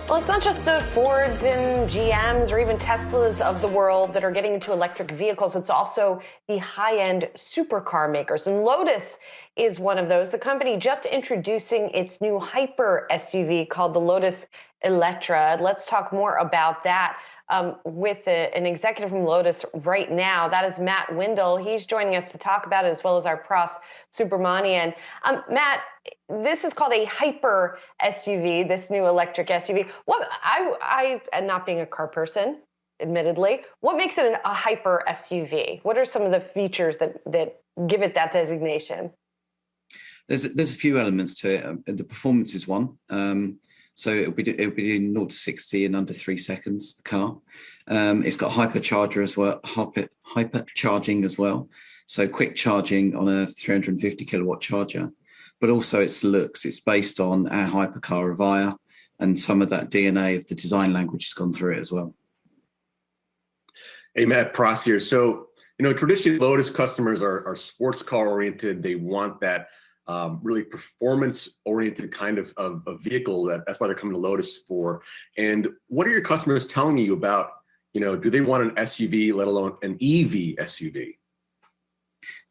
Well, it's not just the Fords and GMs or even Teslas of the world that are getting into electric vehicles. It's also the high-end supercar makers. And Lotus is one of those. The company just introducing its new hyper SUV called the Lotus Electra. Let's talk more about that with an executive from Lotus right now. That is Matt Windle. He's joining us to talk about it, as well as our Pras Subramanian. Matt, this is called a hyper SUV, this new electric SUV. What I not being a car person, admittedly, what makes it a hyper SUV? What are some of the features that give it that designation? There's a few elements to it. The performance is one. So it'll be doing 0 to 60 in under 3 seconds. The car. It's got hypercharger as well, hypercharging as well. So quick charging on a 350 kilowatt charger. But also its looks. It's based on our hypercar Avaya, and some of that DNA of the design language has gone through it as well. Hey, Matt, Pras here. So, traditionally Lotus customers are sports car oriented. They want that really performance-oriented kind of vehicle. That's why they're coming to Lotus for. And what are your customers telling you about, do they want an SUV, let alone an EV SUV?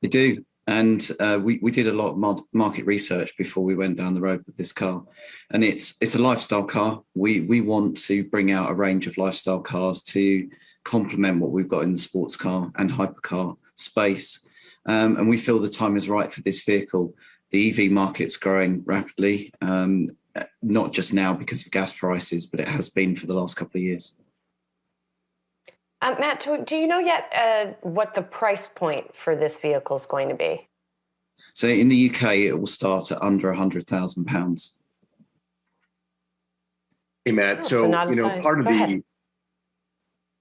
They do. And we did a lot of market research before we went down the road with this car. And it's a lifestyle car. We want to bring out a range of lifestyle cars to complement what we've got in the sports car and hypercar space. And we feel the time is right for this vehicle. The EV market's growing rapidly, not just now because of gas prices, but it has been for the last couple of years. Matt, do you know yet what the price point for this vehicle is going to be? So in the UK, it will start at under £100,000. Hey, Matt. Part of the.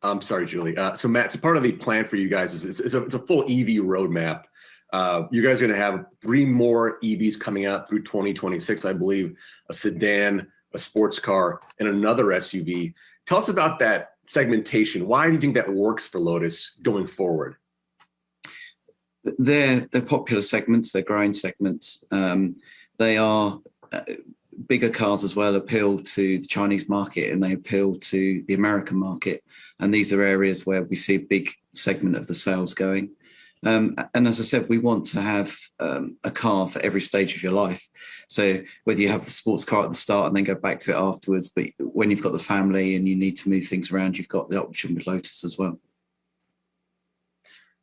I'm sorry, Julie. So Matt, so part of the plan for you guys is it's a full EV roadmap. You guys are going to have 3 more EVs coming out through 2026, I believe, a sedan, a sports car, and another SUV. Tell us about that segmentation. Why do you think that works for Lotus going forward? They're popular segments. They're growing segments. They are bigger cars as well, appeal to the Chinese market, and they appeal to the American market. And these are areas where we see a big segment of the sales going. And as I said, we want to have a car for every stage of your life. So whether you have the sports car at the start and then go back to it afterwards, but when you've got the family and you need to move things around, you've got the option with Lotus as well.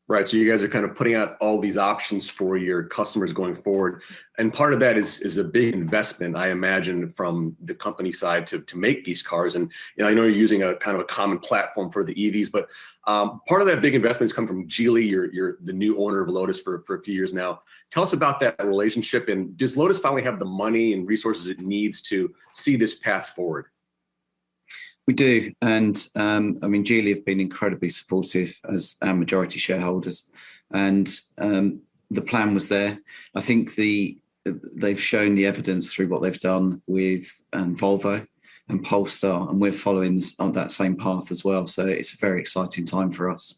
Right. So you guys are kind of putting out all these options for your customers going forward. And part of that is a big investment, I imagine, from the company side to make these cars. And I know you're using a kind of a common platform for the EVs, but part of that big investment has come from Geely. You're the new owner of Lotus for a few years now. Tell us about that relationship. And does Lotus finally have the money and resources it needs to see this path forward? We do. And Geely have been incredibly supportive as our majority shareholders. And the plan was there. I think they've shown the evidence through what they've done with Volvo and Polestar, and we're following on that same path as well. So it's a very exciting time for us.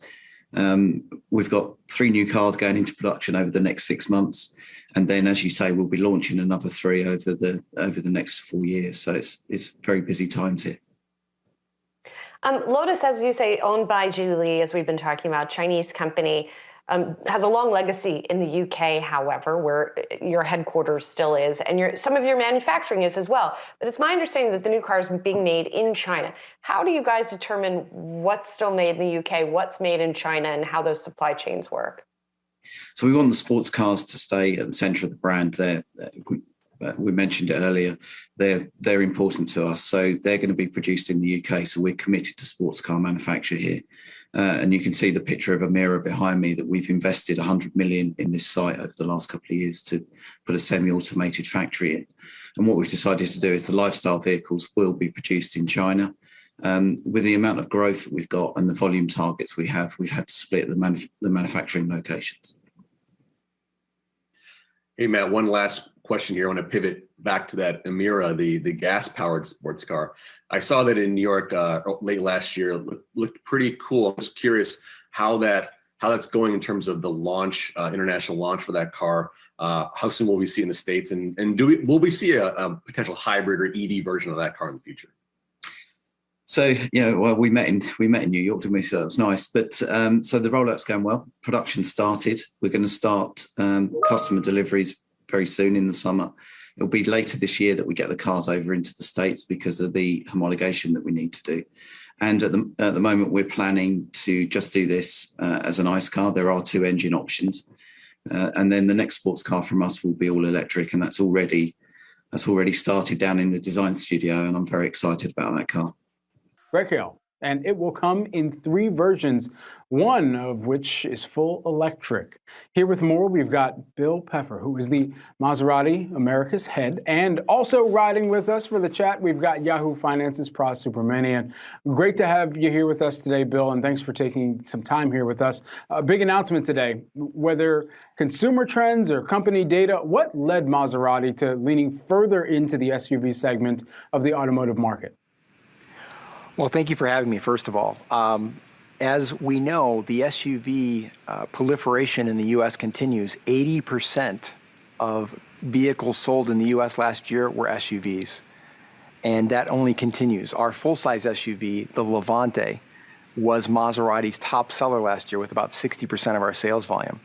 We've got 3 new cars going into production over the next 6 months. And then, as you say, we'll be launching another 3 over the next 4 years. So it's very busy times here. Lotus, as you say, owned by Geely, as we've been talking about, Chinese company, has a long legacy in the UK, however, where your headquarters still is, and some of your manufacturing is as well. But it's my understanding that the new car is being made in China. How do you guys determine what's still made in the UK, what's made in China, and how those supply chains work? So we want the sports cars to stay at the centre of the brand. We mentioned it earlier. They're important to us, so they're going to be produced in the UK. So we're committed to sports car manufacture here, and you can see the picture of a mirror behind me that we've invested 100 million in this site over the last couple of years to put a semi-automated factory in. And what we've decided to do is the lifestyle vehicles will be produced in China. With the amount of growth that we've got and the volume targets we've had to split the manufacturing locations. Hey, Matt, one last question here. I want to pivot back to that Emira, the gas-powered sports car. I saw that in New York late last year. It looked pretty cool. I'm just curious how that's going in terms of the launch, international launch for that car. How soon will we see in the States? And will we see a potential hybrid or EV version of that car in the future? So well, we met in New York, didn't we? So that was nice. But so the rollout's going well. Production started. We're going to start customer deliveries very soon in the summer. It'll be later this year that we get the cars over into the States because of the homologation that we need to do. And at the moment, we're planning to just do this as an ICE car. There are 2 engine options, and then the next sports car from us will be all electric, and that's already started down in the design studio, and I'm very excited about that car. Berkshire, and it will come in 3 versions, one of which is full electric. Here with more, we've got Bill Peffer, who is the Maserati America's head, and also riding with us for the chat, we've got Yahoo Finance's Pros Supermanian. Great to have you here with us today, Bill, and thanks for taking some time here with us. A big announcement today, whether consumer trends or company data, what led Maserati to leaning further into the SUV segment of the automotive market? Well, thank you for having me, first of all. As we know, the SUV proliferation in the U.S. continues. 80% of vehicles sold in the U.S. last year were SUVs, and that only continues. Our full-size SUV, the Levante, was Maserati's top seller last year with about 60% of our sales volume.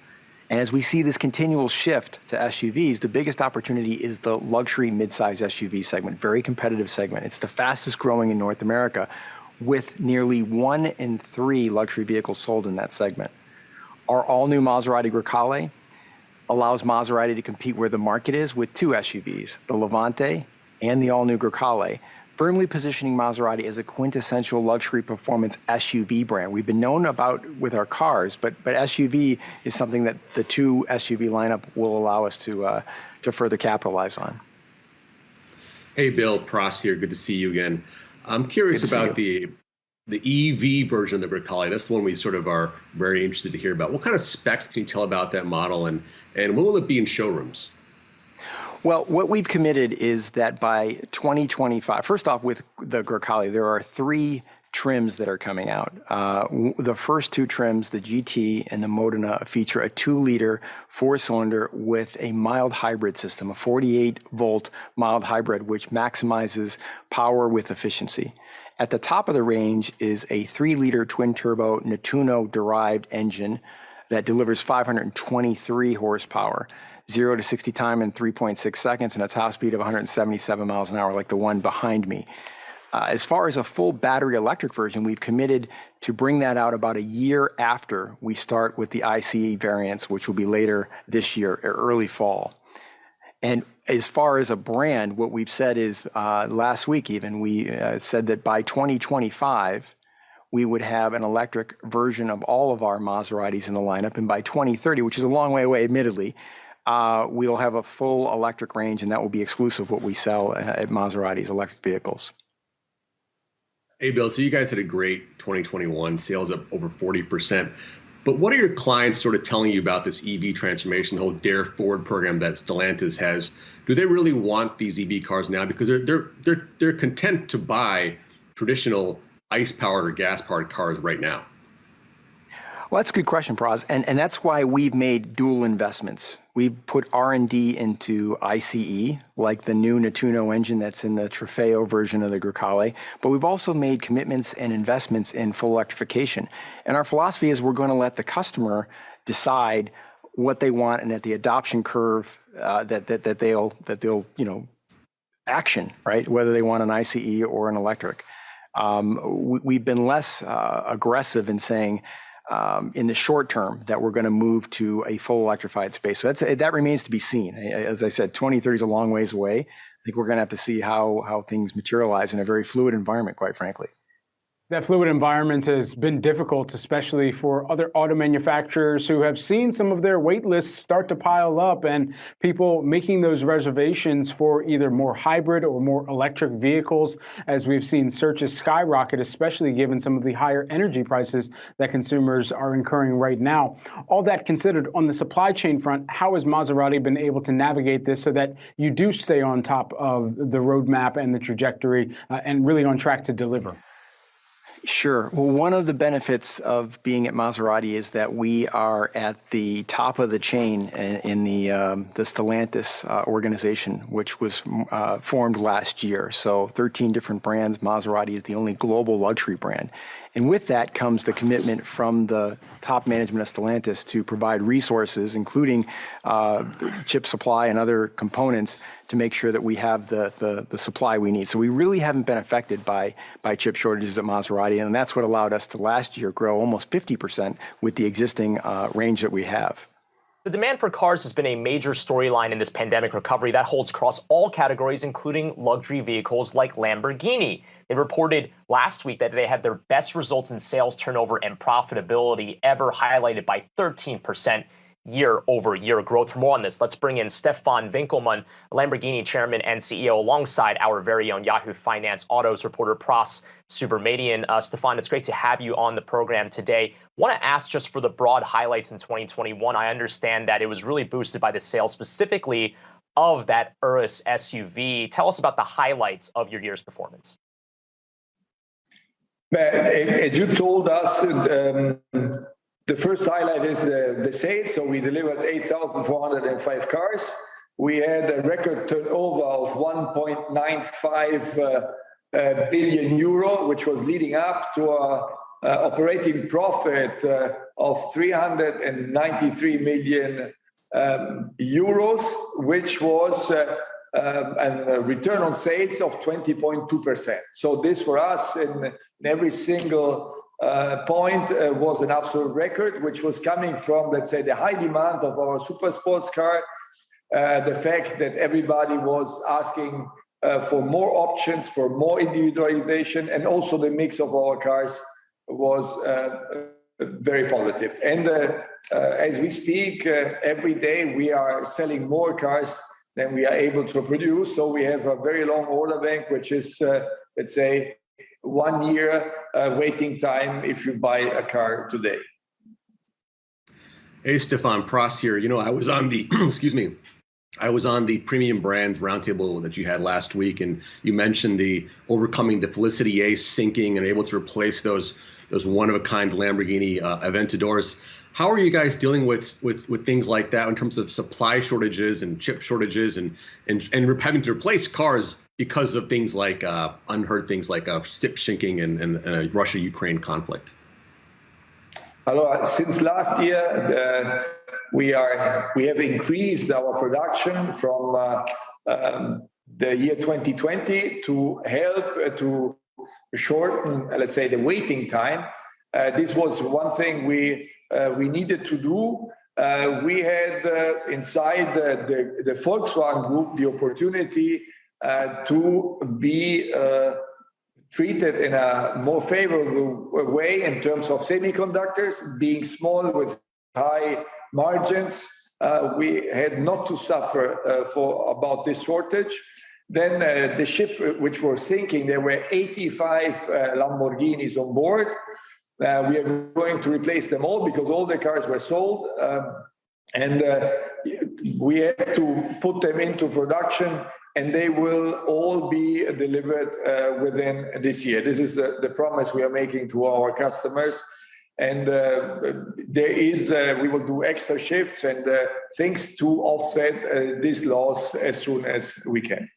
And as we see this continual shift to SUVs, the biggest opportunity is the luxury midsize SUV segment, very competitive segment. It's the fastest growing in North America, with nearly 1 in 3 luxury vehicles sold in that segment. Our all-new Maserati Grecale allows Maserati to compete where the market is with 2 SUVs, the Levante and the all-new Grecale, firmly positioning Maserati as a quintessential luxury performance SUV brand. We've been known about with our cars, but SUV is something that the 2 SUV lineup will allow us to further capitalize on. Hey, Bill, Pros here. Good to see you again. I'm curious about the EV version of the Grecale. That's the one we sort of are very interested to hear about. What kind of specs can you tell about that model, and when will it be in showrooms? Well, what we've committed is that by 2025, first off, with the Grecale, there are 3 trims that are coming out. The first 2 trims, the GT and the Modena, feature a 2-liter 4-cylinder with a mild hybrid system, a 48-volt mild hybrid, which maximizes power with efficiency. At the top of the range is a 3-liter twin-turbo Nettuno-derived engine that delivers 523 horsepower. 0 to 60 time in 3.6 seconds, and a top speed of 177 miles an hour, like the one behind me. As far as a full battery electric version, we've committed to bring that out about a year after we start with the ICE variants, which will be later this year, or early fall. And as far as a brand, what we've said is, last week even, we said that by 2025, we would have an electric version of all of our Maseratis in the lineup, and by 2030, which is a long way away, admittedly, we'll have a full electric range, and that will be exclusive of what we sell at Maserati's electric vehicles. Hey, Bill, so you guys had a great 2021, sales up over 40%. But what are your clients sort of telling you about this EV transformation, the whole Dare Forward program that Stellantis has? Do they really want these EV cars now? Because they're content to buy traditional ICE-powered or gas-powered cars right now. Well, that's a good question, Pros, and that's why we've made dual investments. We've put R&D into ICE, like the new Nettuno engine that's in the Trofeo version of the Grecale, but we've also made commitments and investments in full electrification. And our philosophy is we're going to let the customer decide what they want, and at the adoption curve that they'll action, right? Whether they want an ICE or an electric. We've been less aggressive in saying, in the short term, that we're going to move to a full electrified space. So that remains to be seen. As I said, 2030 is a long ways away. I think we're going to have to see how things materialize in a very fluid environment, quite frankly. That fluid environment has been difficult, especially for other auto manufacturers who have seen some of their wait lists start to pile up, and people making those reservations for either more hybrid or more electric vehicles, as we've seen searches skyrocket, especially given some of the higher energy prices that consumers are incurring right now. All that considered, on the supply chain front, how has Maserati been able to navigate this so that you do stay on top of the roadmap and the trajectory and really on track to deliver? Sure. Well, one of the benefits of being at Maserati is that we are at the top of the chain in the Stellantis organization, which was formed last year. So 13 different brands. Maserati is the only global luxury brand. And with that comes the commitment from the top management of Stellantis to provide resources, including chip supply and other components, to make sure that we have the supply we need. So we really haven't been affected by chip shortages at Maserati, and that's what allowed us to last year grow almost 50% with the existing range that we have. The demand for cars has been a major storyline in this pandemic recovery that holds across all categories, including luxury vehicles like Lamborghini. They reported last week that they had their best results in sales turnover and profitability ever, highlighted by 13% year-over-year growth. For more on this, let's bring in Stefan Winkelmann, Lamborghini chairman and CEO, alongside our very own Yahoo Finance Autos reporter, Pras Subramanian. Stefan, it's great to have you on the program today. I want to ask just for the broad highlights in 2021. I understand that it was really boosted by the sales specifically of that Urus SUV. Tell us about the highlights of your year's performance. As you told us, the first highlight is the sales. So we delivered 8,405 cars. We had a record turnover of 1.95 billion euro, which was leading up to a operating profit of 393 million euros, which was a return on sales of 20.2%. So this for us in every single point was an absolute record, which was coming from, let's say, the high demand of our super sports car, the fact that everybody was asking for more options, for more individualization, and also the mix of our cars was very positive. And as we speak, every day we are selling more cars than we are able to produce. So we have a very long order bank, which is, let's say, 1 year waiting time if you buy a car today. Hey, Stefan, Pras here. You know, I was on the, I was on the Premium Brands Roundtable that you had last week, and you mentioned the overcoming the Felicity Ace sinking and able to replace those one-of-a-kind Lamborghini Aventadors. How are you guys dealing with things like that in terms of supply shortages and chip shortages and having to replace cars because of things like unheard things like ship sinking and a Russia-Ukraine conflict? Since last year, we have increased our production from the year 2020 to help to shorten, let's say, the waiting time. This was one thing we needed to do. We had inside the Volkswagen Group the opportunity to be treated in a more favorable way in terms of semiconductors. Being small with high margins, we had not to suffer about this shortage. Then the ship which were sinking, there were 85 Lamborghinis on board. We are going to replace them all because all the cars were sold, and we have to put them into production, and they will all be delivered within this year. This is the promise we are making to our customers. And we will do extra shifts and things to offset this loss as soon as we can.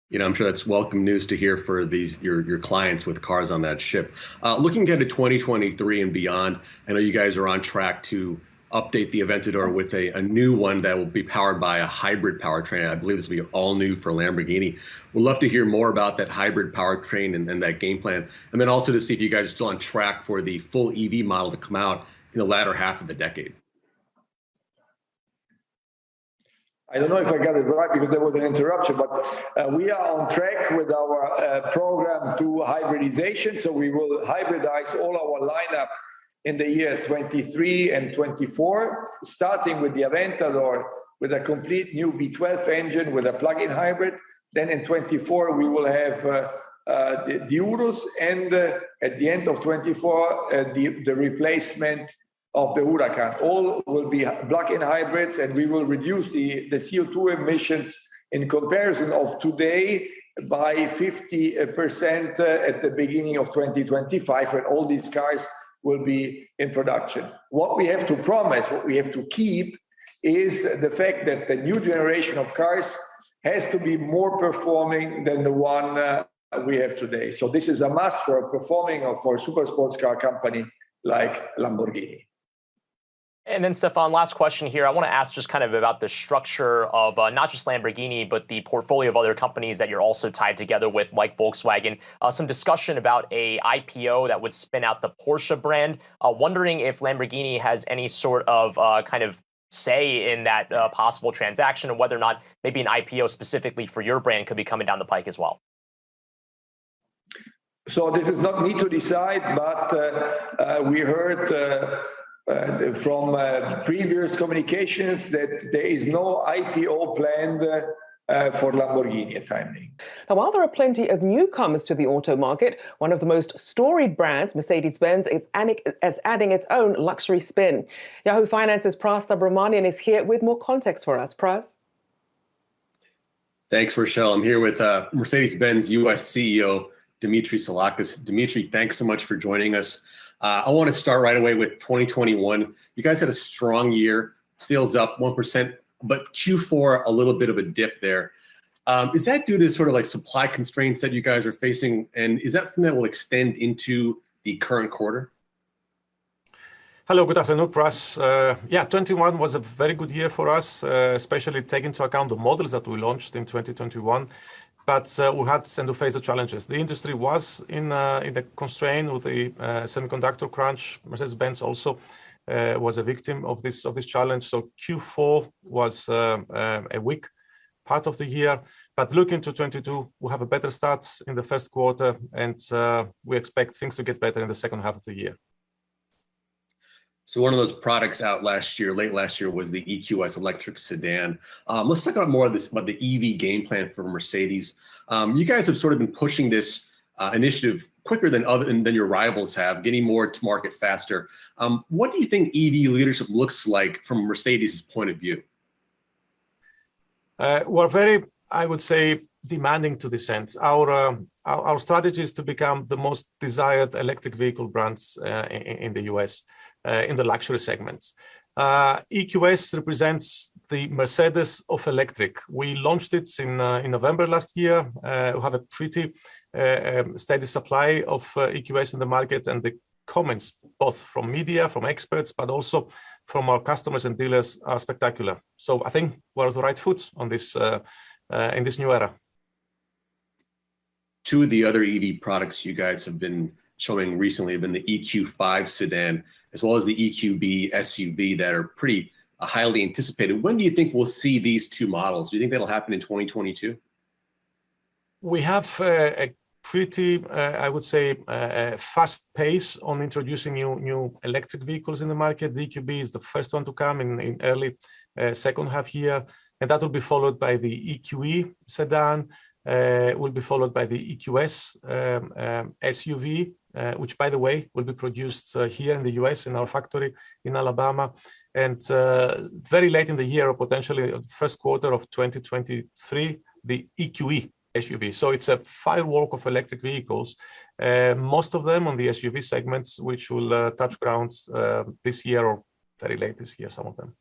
You know, I'm sure that's welcome news to hear for your clients with cars on that ship. Looking ahead to 2023 and beyond, I know you guys are on track to update the Aventador with a new one that will be powered by a hybrid powertrain. I believe this will be all new for Lamborghini. We'd love to hear more about that hybrid powertrain and that game plan. And then also to see if you guys are still on track for the full EV model to come out in the latter half of the decade. I don't know if I got it right because there was an interruption, but we are on track with our program to hybridization. So we will hybridize all our lineup in the year 23 and 24, starting with the Aventador with a complete new V12 engine with a plug-in hybrid. Then in 24, we will have the Urus, and at the end of 24, the replacement of the Huracan. All will be plug-in hybrids, and we will reduce the CO2 emissions in comparison of today by 50% at the beginning of 2025, when all these cars will be in production. What we have to promise, what we have to keep, is the fact that the new generation of cars has to be more performing than the one we have today. So this is a must for a performing or for a super sports car company like Lamborghini. And then, Stefan, last question here. I want to ask just kind of about the structure of not just Lamborghini, but the portfolio of other companies that you're also tied together with, like Volkswagen. Some discussion about a IPO that would spin out the Porsche brand. Wondering if Lamborghini has any sort of kind of say in that possible transaction, and whether or not maybe an IPO specifically for your brand could be coming down the pike as well. So this is not me to decide, but we heard from previous communications that there is no IPO planned for Lamborghini at time being. Now, while there are plenty of newcomers to the auto market, one of the most storied brands, Mercedes Benz, is adding its own luxury spin. Yahoo Finance's Pras Subramanian is here with more context for us. Pras? Thanks, Rochelle. I'm here with Mercedes-Benz US CEO, Dimitri Soulakis. Dimitri, thanks so much for joining us. I want to start right away with 2021. You guys had a strong year, sales up 1%, but Q4 a little bit of a dip there. Is that due to sort of like supply constraints that you guys are facing? And is that something that will extend into the current quarter? Hello, good afternoon, Pras. 21 was a very good year for us, especially taking into account the models that we launched in 2021. But we had to face the challenges. The industry was in a constraint with the semiconductor crunch. Mercedes-Benz also was a victim of this challenge. So Q4 was a weak part of the year. But looking to 22, we have a better start in the first quarter, and we expect things to get better in the second half of the year. So one of those products out late last year, was the EQS electric sedan. Let's talk about more of this, about the EV game plan for Mercedes. You guys have sort of been pushing this initiative quicker than your rivals have, getting more to market faster. What do you think EV leadership looks like from Mercedes' point of view? We're very, I would say, demanding to this end. Our strategy is to become the most desired electric vehicle brands in the US. In the luxury segments. EQS represents the Mercedes of electric. We launched it in November last year. We have a pretty steady supply of EQS in the market, and the comments both from media, from experts, but also from our customers and dealers are spectacular. So I think we're on the right foot on this in this new era. Two of the other EV products you guys have been showing recently have been the EQ5 sedan, as well as the EQB SUV that are pretty highly anticipated. When do you think we'll see these two models? Do you think that'll happen in 2022? We have a pretty, I would say, fast pace on introducing new electric vehicles in the market. The EQB is the first one to come in early second half year, and that will be followed by the EQE sedan. Will be followed by the EQS SUV, which, by the way, will be produced here in the US in our factory in Alabama. And very late in the year, or potentially first quarter of 2023, the EQE SUV. So it's a firework of electric vehicles, most of them on the SUV segments, which will touch grounds this year or very late this year, some of them.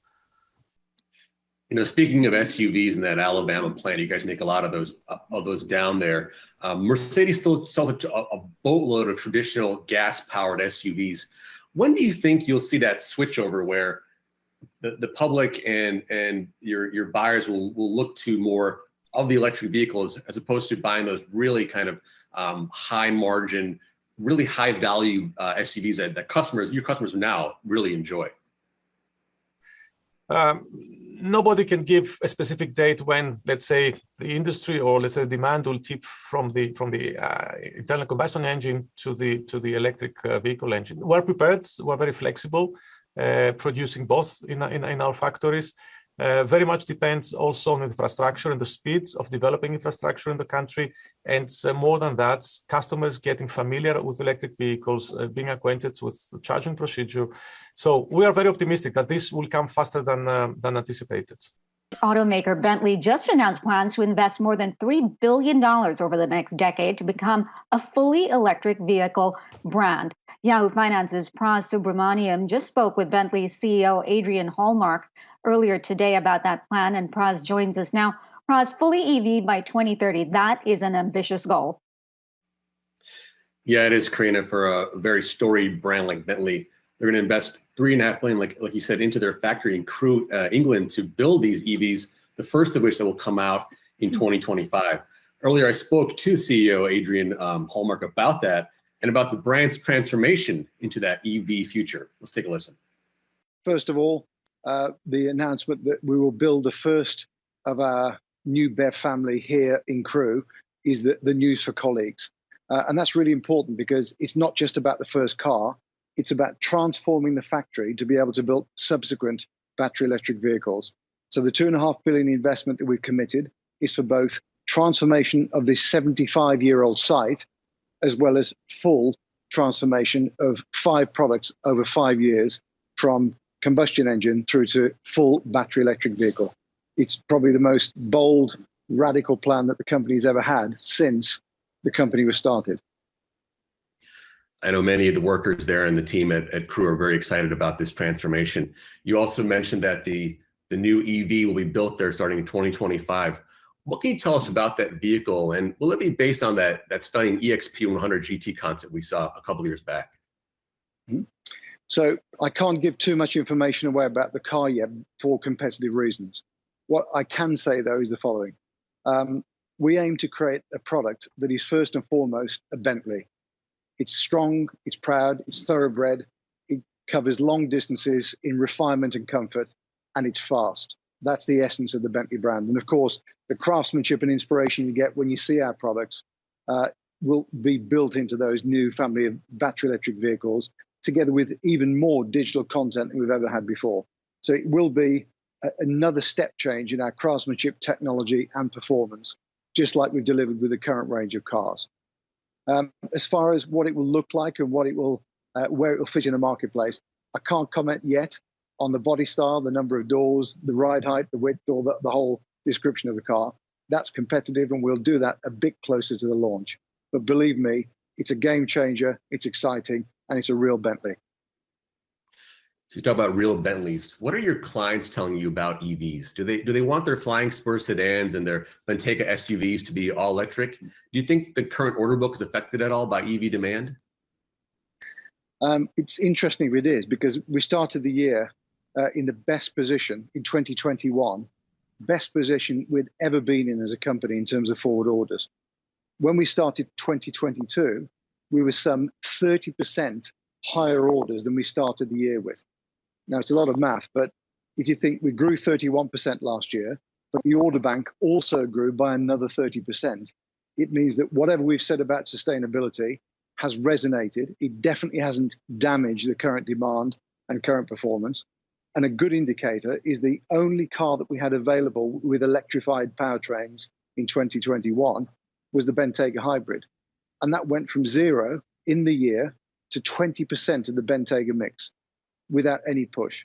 You know, speaking of SUVs in that Alabama plant, you guys make a lot of those down there. Mercedes still sells a boatload of traditional gas-powered SUVs. When do you think you'll see that switchover where the public and your buyers will look to more of the electric vehicles as opposed to buying those really kind of high margin, really high value SUVs that your customers now really enjoy? Nobody can give a specific date when, let's say, the industry or let's say demand will tip from the internal combustion engine to the electric vehicle engine. We're prepared. We're very flexible, producing both in our factories. Very much depends also on infrastructure and the speeds of developing infrastructure in the country. And more than that, customers getting familiar with electric vehicles, being acquainted with the charging procedure. So we are very optimistic that this will come faster than anticipated. Automaker Bentley just announced plans to invest more than $3 billion over the next decade to become a fully electric vehicle brand. Yahoo Finance's Pras Subramaniam just spoke with Bentley's CEO Adrian Hallmark earlier today about that plan, and Pras joins us now. Pras, fully EV by 2030, that is an ambitious goal. Yeah, it is, Karina. For a very storied brand like Bentley, they're going to invest $3.5 billion, like you said, into their factory in Crewe, England, to build these EVs. The first of which that will come out in 2025. Earlier, I spoke to CEO Adrian Hallmark about that and about the brand's transformation into that EV future. Let's take a listen. First of all, the announcement that we will build the first of our new BEV family here in Crewe is the news for colleagues. And that's really important because it's not just about the first car. It's about transforming the factory to be able to build subsequent battery electric vehicles. So the $2.5 billion investment that we've committed is for both transformation of this 75-year-old site, as well as full transformation of 5 products over 5 years from combustion engine through to full battery electric vehicle. It's probably the most bold, radical plan that the company's ever had since the company was started. I know many of the workers there and the team at Crewe are very excited about this transformation. You also mentioned that the new EV will be built there starting in 2025. What can you tell us about that vehicle, and will it be based on that stunning EXP 100 GT concept we saw a couple of years back? Mm-hmm. So I can't give too much information away about the car yet for competitive reasons. What I can say, though, is the following. We aim to create a product that is first and foremost a Bentley. It's strong, it's proud, it's thoroughbred, it covers long distances in refinement and comfort, and it's fast. That's the essence of the Bentley brand. And of course, the craftsmanship and inspiration you get when you see our products will be built into those new family of battery electric vehicles, together with even more digital content than we've ever had before. So it will be another step change in our craftsmanship, technology, and performance, just like we've delivered with the current range of cars. As far as what it will look like and what it will, where it will fit in the marketplace, I can't comment yet on the body style, the number of doors, the ride height, the width, or the whole description of the car. That's competitive, and we'll do that a bit closer to the launch. But believe me, it's a game changer, it's exciting, and it's a real Bentley. So you talk about real Bentleys. What are your clients telling you about EVs? Do they want their Flying Spur sedans and their Bentayga SUVs to be all electric? Do you think the current order book is affected at all by EV demand? It's interesting if it is, because we started the year in the best position in 2021, best position we'd ever been in as a company in terms of forward orders. When we started 2022, we were some 30% higher orders than we started the year with. Now, it's a lot of math, but if you think we grew 31% last year, but the order bank also grew by another 30%, it means that whatever we've said about sustainability has resonated. It definitely hasn't damaged the current demand and current performance. And a good indicator is the only car that we had available with electrified powertrains in 2021 was the Bentayga hybrid. And that went from 0 in the year to 20% of the Bentayga mix without any push.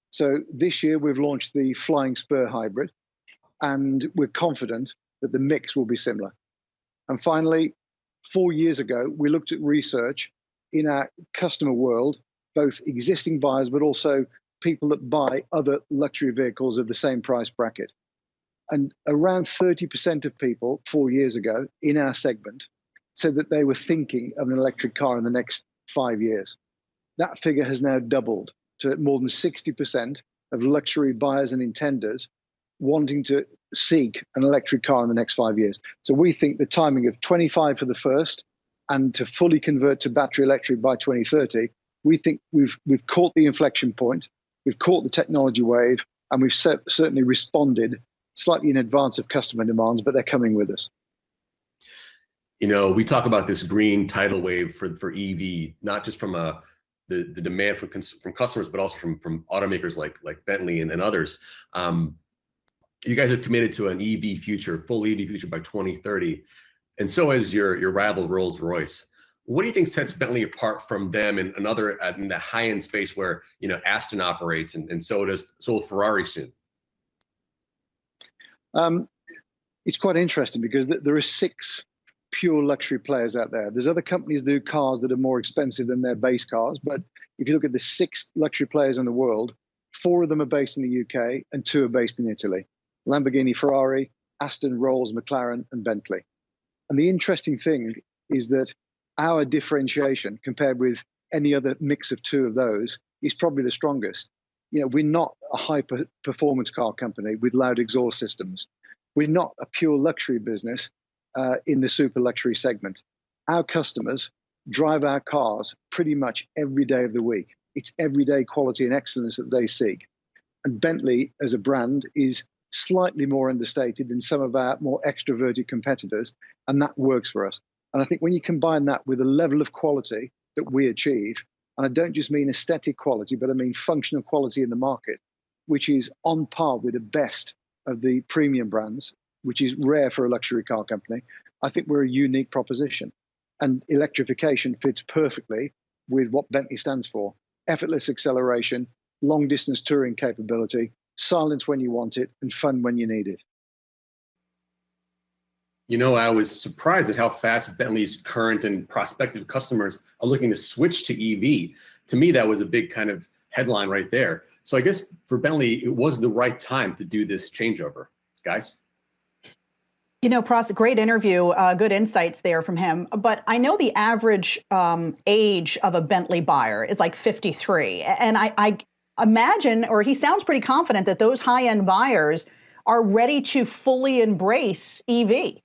So this year we've launched the Flying Spur hybrid, and we're confident that the mix will be similar. And finally, 4 years ago, we looked at research in our customer world, both existing buyers, but also people that buy other luxury vehicles of the same price bracket. And around 30% of people 4 years ago in our segment said that they were thinking of an electric car in the next 5 years. That figure has now doubled to more than 60% of luxury buyers and intenders wanting to seek an electric car in the next 5 years. So we think the timing of 25 for the first and to fully convert to battery electric by 2030, we think we've caught the inflection point, we've caught the technology wave, and we've certainly responded slightly in advance of customer demands, but they're coming with us. You know, we talk about this green tidal wave for EV, not just from the demand from customers, but also from automakers like Bentley and others. You guys have committed to an EV future, full EV future by 2030, and so has your rival Rolls-Royce. What do you think sets Bentley apart from them and another in the high-end space where Aston operates, and so will Ferrari soon? It's quite interesting because there are 6 pure luxury players out there. There's other companies that do cars that are more expensive than their base cars, but if you look at the 6 luxury players in the world, 4 of them are based in the UK and 2 are based in Italy. Lamborghini, Ferrari, Aston, Rolls, McLaren, and Bentley. And the interesting thing is that our differentiation compared with any other mix of 2 of those is probably the strongest. You know, we're not a high performance car company with loud exhaust systems. We're not a pure luxury business in the super luxury segment. Our customers drive our cars pretty much every day of the week. It's everyday quality and excellence that they seek. And Bentley as a brand is slightly more understated than some of our more extroverted competitors, and that works for us. And I think when you combine that with a level of quality that we achieve, and I don't just mean aesthetic quality, but I mean functional quality in the market, which is on par with the best of the premium brands, which is rare for a luxury car company, I think we're a unique proposition. And electrification fits perfectly with what Bentley stands for. Effortless acceleration, long distance touring capability, silence when you want it, and fun when you need it. You know, I was surprised at how fast Bentley's current and prospective customers are looking to switch to EV. To me, that was a big kind of headline right there. So I guess for Bentley, it was the right time to do this changeover. Guys? You know, Pras, great interview, good insights there from him. But I know the average age of a Bentley buyer is like 53. And I imagine, or he sounds pretty confident that those high-end buyers are ready to fully embrace EV.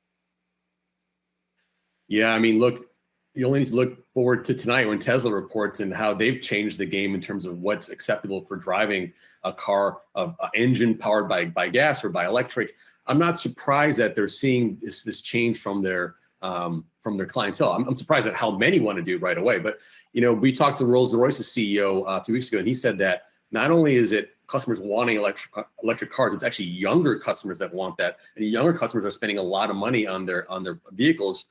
Yeah, I mean, look, you only need to look forward to tonight when Tesla reports and how they've changed the game in terms of what's acceptable for driving a car, an engine powered by gas or by electric. I'm not surprised that they're seeing this change from their clientele. I'm surprised at how many want to do it right away. But, you know, we talked to Rolls-Royce's CEO a few weeks ago, and he said that not only is it customers wanting electric cars, it's actually younger customers that want that. And younger customers are spending a lot of money on their vehicles,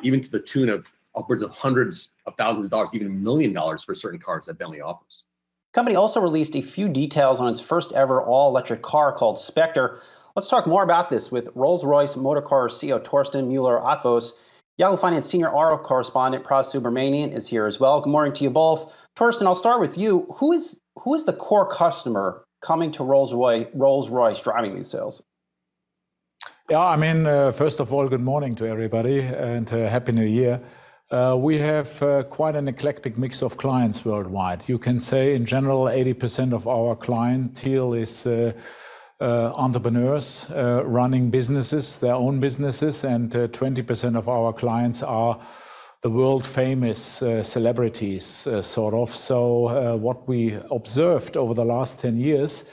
even to the tune of upwards of hundreds of thousands of dollars, even $1 million for certain cars that Bentley offers. The company also released a few details on its first ever all-electric car called Spectre. Let's talk more about this with Rolls-Royce Motor Cars CEO Torsten Müller-Ötvös. Yahoo Finance Senior Auto Correspondent Pras Subramanian is here as well. Good morning to you both. Torsten, I'll start with you. Who is the core customer coming to Rolls-Royce driving these sales? Yeah, I mean, first of all, good morning to everybody and Happy New Year. We have quite an eclectic mix of clients worldwide. You can say in general, 80% of our clientele is entrepreneurs running businesses, their own businesses, and 20% of our clients are the world famous celebrities, sort of. So what we observed over the last 10 years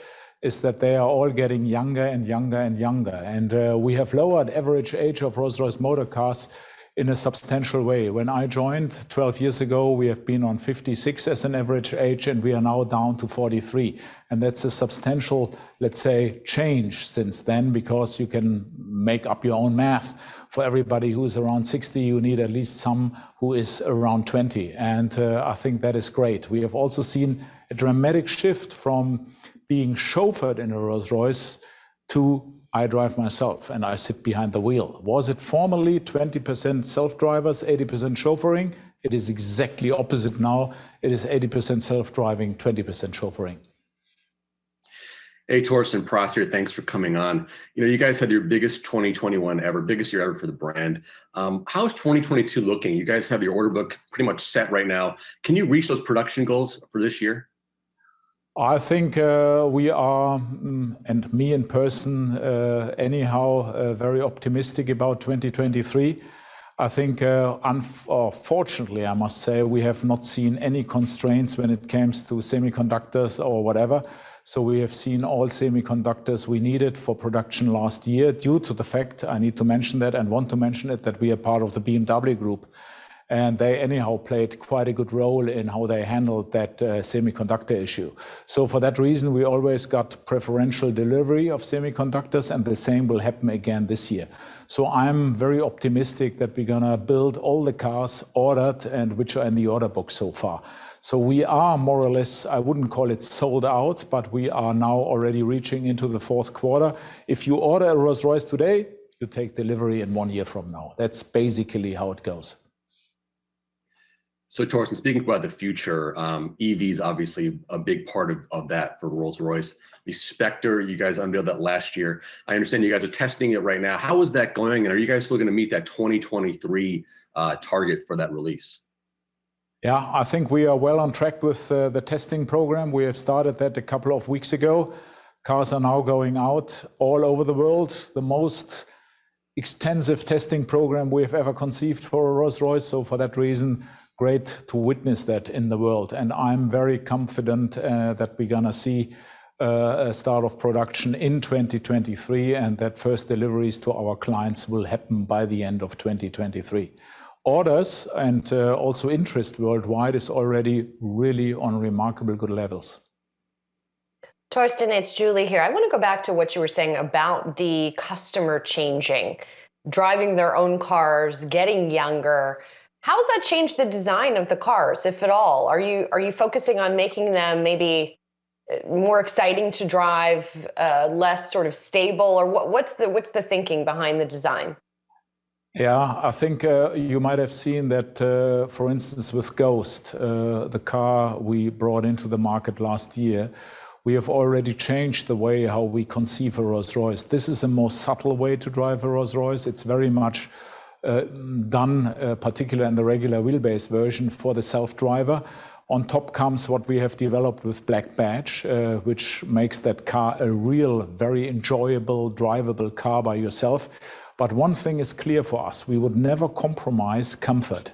is that they are all getting younger and younger and younger. And we have lowered average age of Rolls-Royce motor cars in a substantial way. When I joined 12 years ago, we have been on 56 as an average age, and we are now down to 43. And that's a substantial, let's say, change since then, because you can make up your own math. For everybody who is around 60, you need at least some who is around 20. And I think that is great. We have also seen a dramatic shift from being chauffeured in a Rolls-Royce to I drive myself and I sit behind the wheel. Was it formerly 20% self-drivers, 80% chauffeuring? It is exactly opposite now. It is 80% self-driving, 20% chauffeuring. Hey, Torsten, Pras here. Thanks for coming on. You know, you guys had your biggest 2021 ever, biggest year ever for the brand. How's 2022 looking? You guys have your order book pretty much set right now. Can you reach those production goals for this year? I think we are, and me in person, anyhow, very optimistic about 2023. I think, unfortunately, I must say, we have not seen any constraints when it comes to semiconductors or whatever. So we have seen all semiconductors we needed for production last year, due to the fact, I need to mention that and want to mention it, that we are part of the BMW group. And they anyhow played quite a good role in how they handled that semiconductor issue. So for that reason, we always got preferential delivery of semiconductors, and the same will happen again this year. So I'm very optimistic that we're gonna build all the cars ordered and which are in the order book so far. So we are more or less, I wouldn't call it sold out, but we are now already reaching into the fourth quarter. If you order a Rolls-Royce today, you take delivery in 1 year from now. That's basically how it goes. So Torsten, speaking about the future, EVs obviously a big part of that for Rolls-Royce. The Spectre, you guys unveiled that last year. I understand you guys are testing it right now. How is that going? And are you guys still going to meet that 2023 target for that release? Yeah, I think we are well on track with the testing program. We have started that a couple of weeks ago. Cars are now going out all over the world. The most extensive testing program we have ever conceived for a Rolls-Royce. So for that reason, great to witness that in the world. And I'm very confident that we're going to see a start of production in 2023 and that first deliveries to our clients will happen by the end of 2023. Orders and also interest worldwide is already really on remarkable good levels. Torsten, it's Julie here. I want to go back to what you were saying about the customer changing, driving their own cars, getting younger. How has that changed the design of the cars, if at all? Are you focusing on making them maybe more exciting to drive, less sort of stable, or what's the thinking behind the design? Yeah, I think you might have seen that, for instance, with Ghost, the car we brought into the market last year, we have already changed the way how we conceive a Rolls-Royce. This is a more subtle way to drive a Rolls-Royce. It's very much done, particularly in the regular wheelbase version, for the self-driver. On top comes what we have developed with Black Badge, which makes that car a real, very enjoyable, drivable car by yourself. But one thing is clear for us, we would never compromise comfort.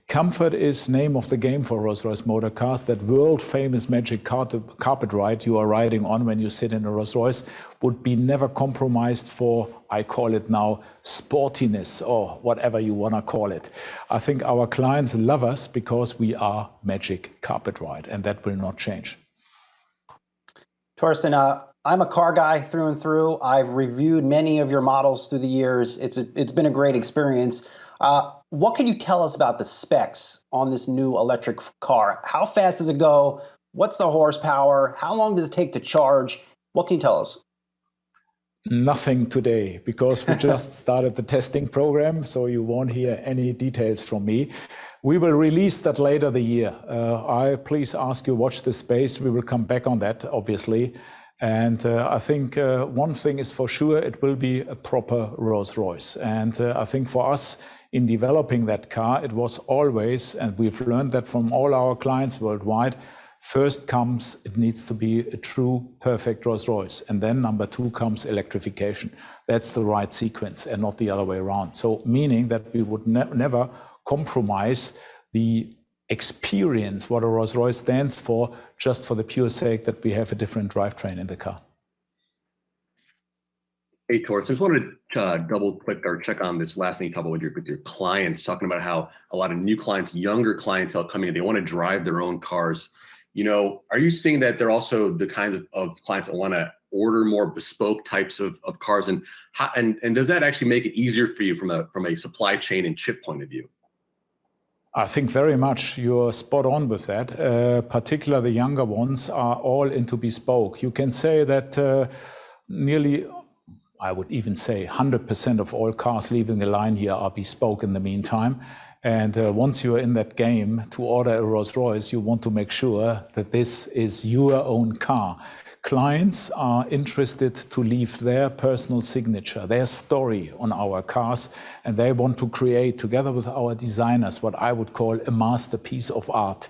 Comfort is name of the game for Rolls-Royce motor cars. That world-famous magic carpet ride you are riding on when you sit in a Rolls-Royce would be never compromised for, I call it now, sportiness or whatever you want to call it. I think our clients love us because we are magic carpet ride, and that will not change. Torsten, I'm a car guy through and through. I've reviewed many of your models through the years. It's been a great experience. What can you tell us about the specs on this new electric car? How fast does it go? What's the horsepower? How long does it take to charge? What can you tell us? Nothing today, because we just started the testing program, so you won't hear any details from me. We will release that later the year. I please ask you watch this space. We will come back on that, obviously. And I think one thing is for sure, it will be a proper Rolls-Royce. And I think for us, in developing that car, it was always, and we've learned that from all our clients worldwide, first comes, it needs to be a true, perfect Rolls-Royce. And then number two comes electrification. That's the right sequence and not the other way around. So meaning that we would never compromise the experience, what a Rolls-Royce stands for, just for the pure sake that we have a different drivetrain in the car. Hey, Torsten, I just wanted to double click or check on this last thing you talked about with your clients, talking about how a lot of new clients, younger clientele coming in, they want to drive their own cars. You know, are you seeing that they're also the kinds of clients that want to order more bespoke types of cars? And does that actually make it easier for you from a supply chain and chip point of view? I think very much you're spot on with that. Particularly the younger ones are all into bespoke. You can say that nearly, I would even say 100% of all cars leaving the line here are bespoke in the meantime. And once you are in that game to order a Rolls-Royce, you want to make sure that this is your own car. Clients are interested to leave their personal signature, their story on our cars, and they want to create, together with our designers, what I would call a masterpiece of art.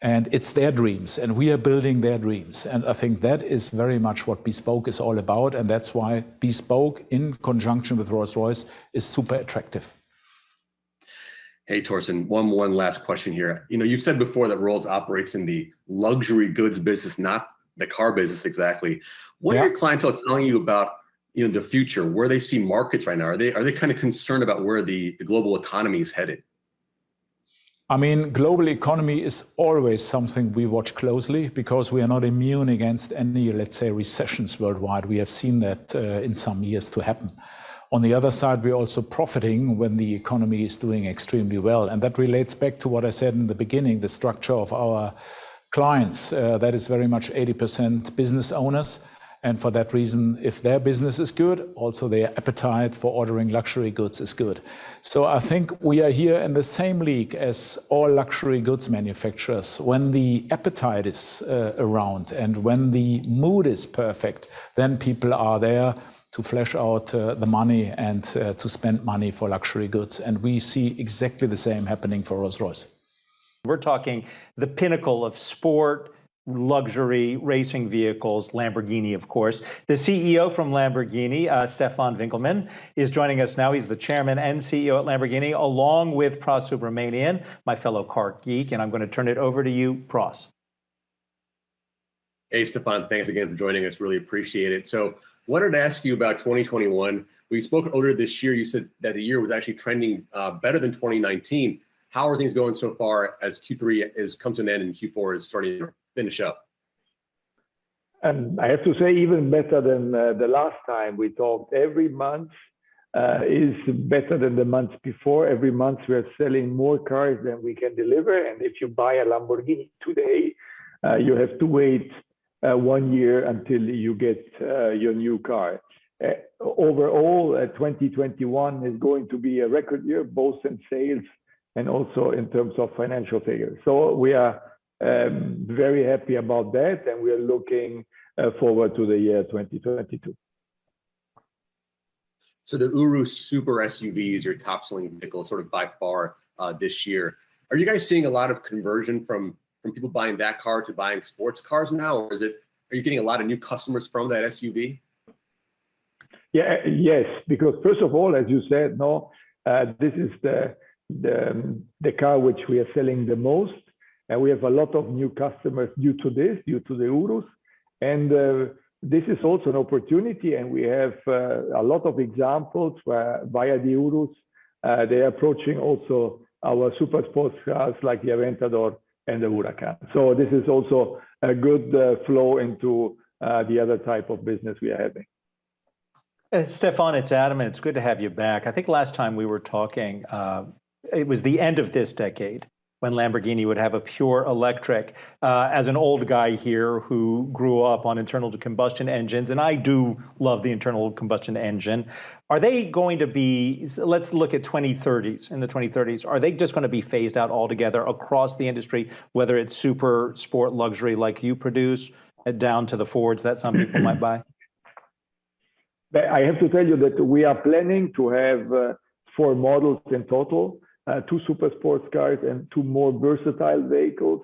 And it's their dreams, and we are building their dreams. And I think that is very much what bespoke is all about, and that's why bespoke, in conjunction with Rolls-Royce, is super attractive. Hey, Torsten, one last question here. You know, you've said before that Rolls operates in the luxury goods business, not the car business exactly. What are your clientele telling you about, you know, the future, where they see markets right now? Are they kind of concerned about where the global economy is headed? I mean, global economy is always something we watch closely because we are not immune against any, let's say, recessions worldwide. We have seen that in some years to happen. On the other side, we're also profiting when the economy is doing extremely well. And that relates back to what I said in the beginning, the structure of our clients. That is very much 80% business owners. And for that reason, if their business is good, also their appetite for ordering luxury goods is good. So I think we are here in the same league as all luxury goods manufacturers. When the appetite is around and when the mood is perfect, then people are there to flesh out the money and to spend money for luxury goods. And we see exactly the same happening for Rolls-Royce. We're talking the pinnacle of sport, luxury racing vehicles, Lamborghini, of course. The CEO from Lamborghini, Stefan Winkelmann, is joining us now. He's the chairman and CEO at Lamborghini, along with Pras Subramanian, my fellow car geek. And I'm going to turn it over to you, Pras. Hey, Stefan, thanks again for joining us. Really appreciate it. So wanted to ask you about 2021. We spoke earlier this year. You said that the year was actually trending better than 2019. How are things going so far as Q3 has come to an end and Q4 is starting to finish up? And I have to say, even better than the last time we talked. Every month is better than the month before. Every month we are selling more cars than we can deliver. And if you buy a Lamborghini today, you have to wait 1 year until you get your new car. Overall, 2021 is going to be a record year, both in sales and also in terms of financial figures. So we are very happy about that, and we are looking forward to the year 2022. So the Urus Super SUV is your top selling vehicle, sort of by far this year. Are you guys seeing a lot of conversion from people buying that car to buying sports cars now, or are you getting a lot of new customers from that SUV? Yeah, yes, because first of all, as you said, this is the car which we are selling the most, and we have a lot of new customers due to the Urus, and this is also an opportunity, and we have a lot of examples where via the Urus they are approaching also our super sports cars like the Aventador and the Huracan. So this is also a good flow into the other type of business we are having. Stefan, it's Adam, and it's good to have you back. I think last time we were talking, it was the end of this decade when Lamborghini would have a pure electric. As an old guy here who grew up on internal combustion engines, and I do love the internal combustion engine, are they going to be, let's look at 2030s, in the 2030s, are they just going to be phased out altogether across the industry, whether it's super sport luxury like you produce, down to the Fords that some people might buy? I have to tell you that we are planning to have 4 models in total, 2 super sports cars and 2 more versatile vehicles.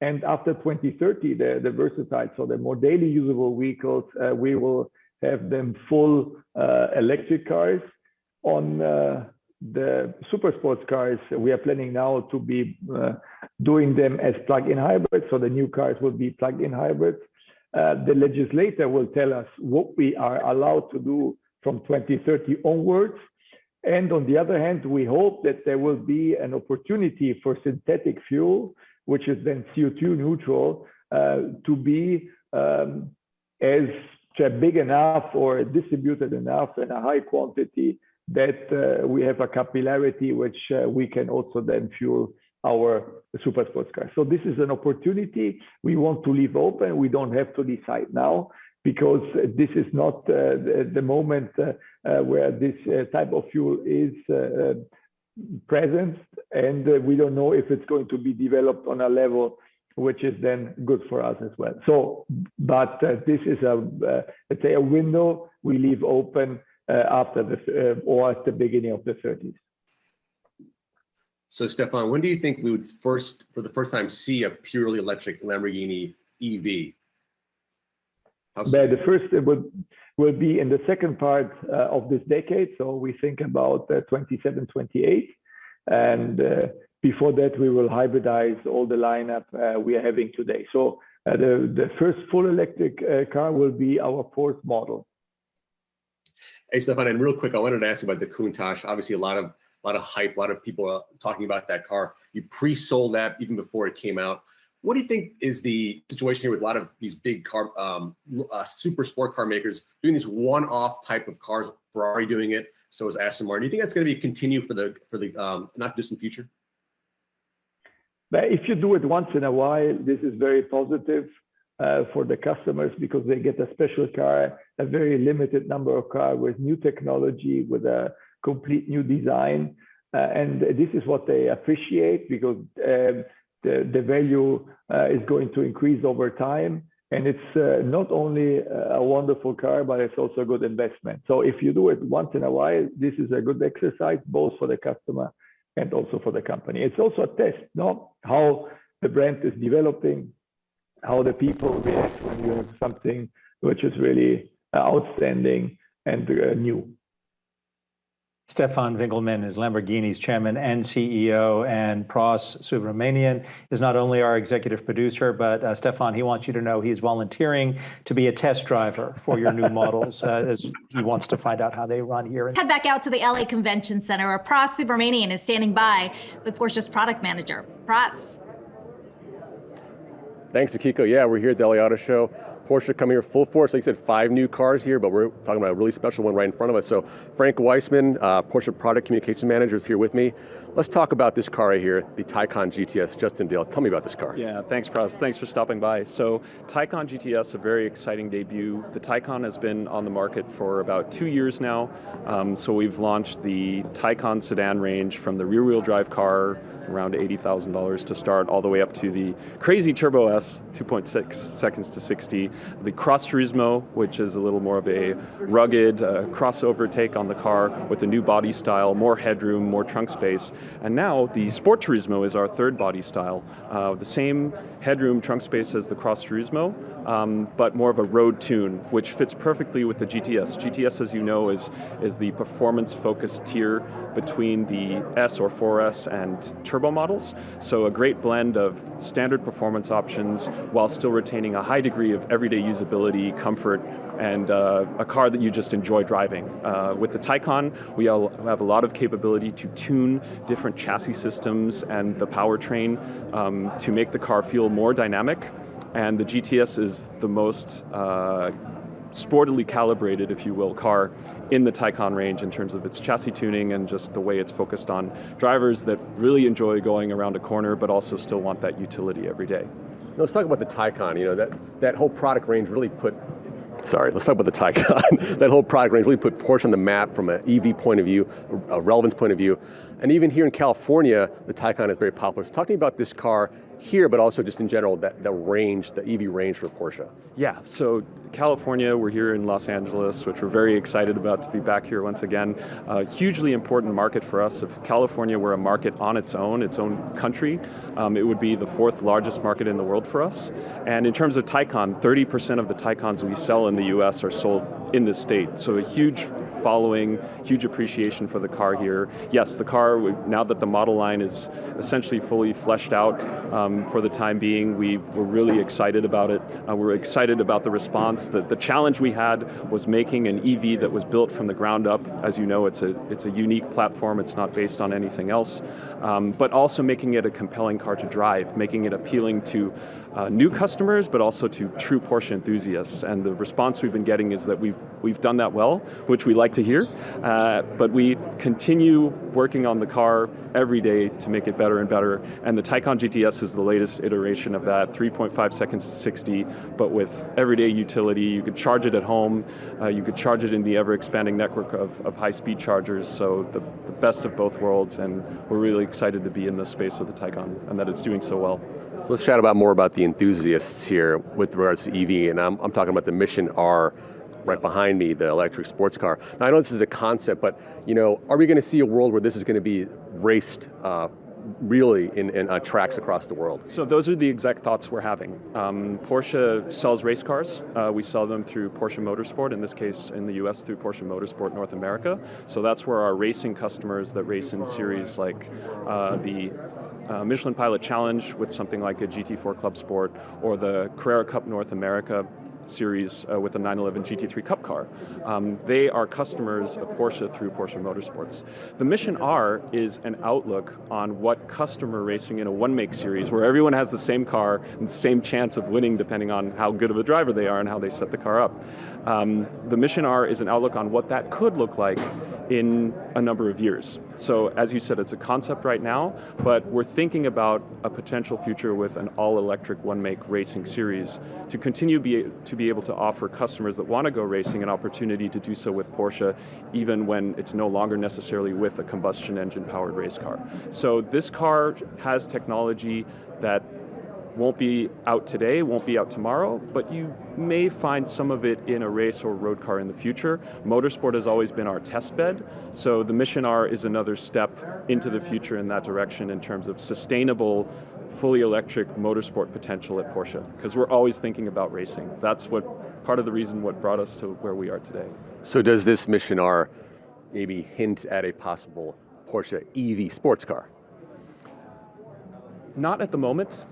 And after 2030, the versatile, so the more daily usable vehicles, we will have them full electric cars. On the super sports cars, we are planning now to be doing them as plug-in hybrids. So the new cars will be plug-in hybrids. The legislator will tell us what we are allowed to do from 2030 onwards. And on the other hand, we hope that there will be an opportunity for synthetic fuel, which is then CO2 neutral, to be as big enough or distributed enough in a high quantity that we have a capillarity which we can also then fuel our super sports cars. So this is an opportunity we want to leave open. We don't have to decide now, because this is not the moment where this type of fuel is present, and we don't know if it's going to be developed on a level which is then good for us as well. So, but this is let's say a window we leave open after this or at the beginning of the 30s. So, Stefan, when do you think we would for the first time see a purely electric Lamborghini EV? The first will be in the second part of this decade. So we think about 27, 28. And before that, we will hybridize all the lineup we are having today. So the first full electric car will be our 4th model. Hey, Stefan, and real quick, I wanted to ask you about the Countach. Obviously, a lot of hype, a lot of people talking about that car. You pre-sold that even before it came out. What do you think is the situation here with a lot of these big car, super sport car makers doing these one-off type of cars? Ferrari doing it, So is Aston Martin. Do you think that's going to be continue for the not distant future? But if you do it once in a while, this is very positive for the customers because they get a special car, a very limited number of cars with new technology, with a complete new design. And this is what they appreciate because the value is going to increase over time. And it's not only a wonderful car, but it's also a good investment. So if you do it once in a while, this is a good exercise, both for the customer and also for the company. It's also a test, no? How the brand is developing, how the people react when you have something which is really outstanding and new. Stefan Winkelmann is Lamborghini's chairman and CEO, and Pras Subramanian is not only our executive producer, but Stefan, he wants you to know he's volunteering to be a test driver for your new models as he wants to find out how they run here. Head back out to the LA Convention Center where Pras Subramanian is standing by with Porsche's product manager. Pras. Thanks, Akiko. Yeah, we're here at the LA Auto Show. Porsche coming here full force. Like I said, 5 new cars here, but we're talking about a really special one right in front of us. So Frank Weissman, Porsche Product Communication Manager, is here with me. Let's talk about this car right here, the Taycan GTS. Justin Dale, tell me about this car. Yeah, thanks, Pras. Thanks for stopping by. So Taycan GTS, a very exciting debut. The Taycan has been on the market for about 2 years now. So we've launched the Taycan sedan range from the rear-wheel drive car, around $80,000 to start, all the way up to the crazy Turbo S, 2.6 seconds to 60. The Cross Turismo, which is a little more of a rugged crossover take on the car with a new body style, more headroom, more trunk space. And now the Sport Turismo is our third body style. The same headroom, trunk space as the Cross Turismo, but more of a road tune, which fits perfectly with the GTS. GTS, as you know, is the performance-focused tier between the S or 4S and turbo models. So a great blend of standard performance options while still retaining a high degree of everyday usability, comfort, and a car that you just enjoy driving. With the Taycan, we have a lot of capability to tune different chassis systems and the powertrain to make the car feel more dynamic. And the GTS is the most sportily calibrated, if you will, car in the Taycan range in terms of its chassis tuning and just the way it's focused on drivers that really enjoy going around a corner but also still want that utility every day. Let's talk about the Taycan. You know, that whole product range really let's talk about the Taycan. That whole product range really put Porsche on the map from an EV point of view, a relevance point of view. And even here in California, the Taycan is very popular. So talk to me about this car here, but also just in general, the range, the EV range for Porsche. Yeah, so California, we're here in Los Angeles, which we're very excited about to be back here once again. A hugely important market for us. If California were a market on its own country, it would be the 4th largest market in the world for us. And in terms of Taycan, 30% of the Taycans we sell in the US are sold in this state. So a huge following, huge appreciation for the car here. Yes, the car, now that the model line is essentially fully fleshed out for the time being, we're really excited about it. We're excited about the response. The challenge we had was making an EV that was built from the ground up. As you know, it's a unique platform. It's not based on anything else. But also making it a compelling car to drive, making it appealing to new customers, but also to true Porsche enthusiasts. And the response we've been getting is that we've done that well, which we like to hear. But we continue working on the car every day to make it better and better. And the Taycan GTS is the latest iteration of that, 3.5 seconds to 60, but with everyday utility. You could charge it at home. You could charge it in the ever-expanding network of high-speed chargers. So the best of both worlds. And we're really excited to be in this space with the Taycan and that it's doing so well. Let's chat about more about the enthusiasts here with regards to EV, and I'm talking about the Mission R right behind me, the electric sports car. Now I know this is a concept, but are we going to see a world where this is going to be raced really in tracks across the world? So those are the exact thoughts we're having. Porsche sells race cars. We sell them through Porsche Motorsport, in this case in the US through Porsche Motorsport North America. So that's where our racing customers that race in series like the Michelin Pilot Challenge with something like a GT4 Club Sport, or the Carrera Cup North America series with the 911 GT3 Cup car. They are customers of Porsche through Porsche Motorsports. The Mission R is an outlook on what customer racing in a one-make series, where everyone has the same car and the same chance of winning depending on how good of a driver they are and how they set the car up. The Mission R is an outlook on what that could look like in a number of years. So as you said, it's a concept right now, but we're thinking about a potential future with an all-electric one-make racing series to continue to be able to offer customers that want to go racing an opportunity to do so with Porsche, even when it's no longer necessarily with a combustion engine-powered race car. So this car has technology that won't be out today, won't be out tomorrow, but you may find some of it in a race or road car in the future. Motorsport has always been our test bed, so the Mission R is another step into the future in that direction in terms of sustainable, fully electric motorsport potential at Porsche, because we're always thinking about racing. That's part of the reason what brought us to where we are today. So does this Mission R maybe hint at a possible Porsche EV sports car? Not at the moment.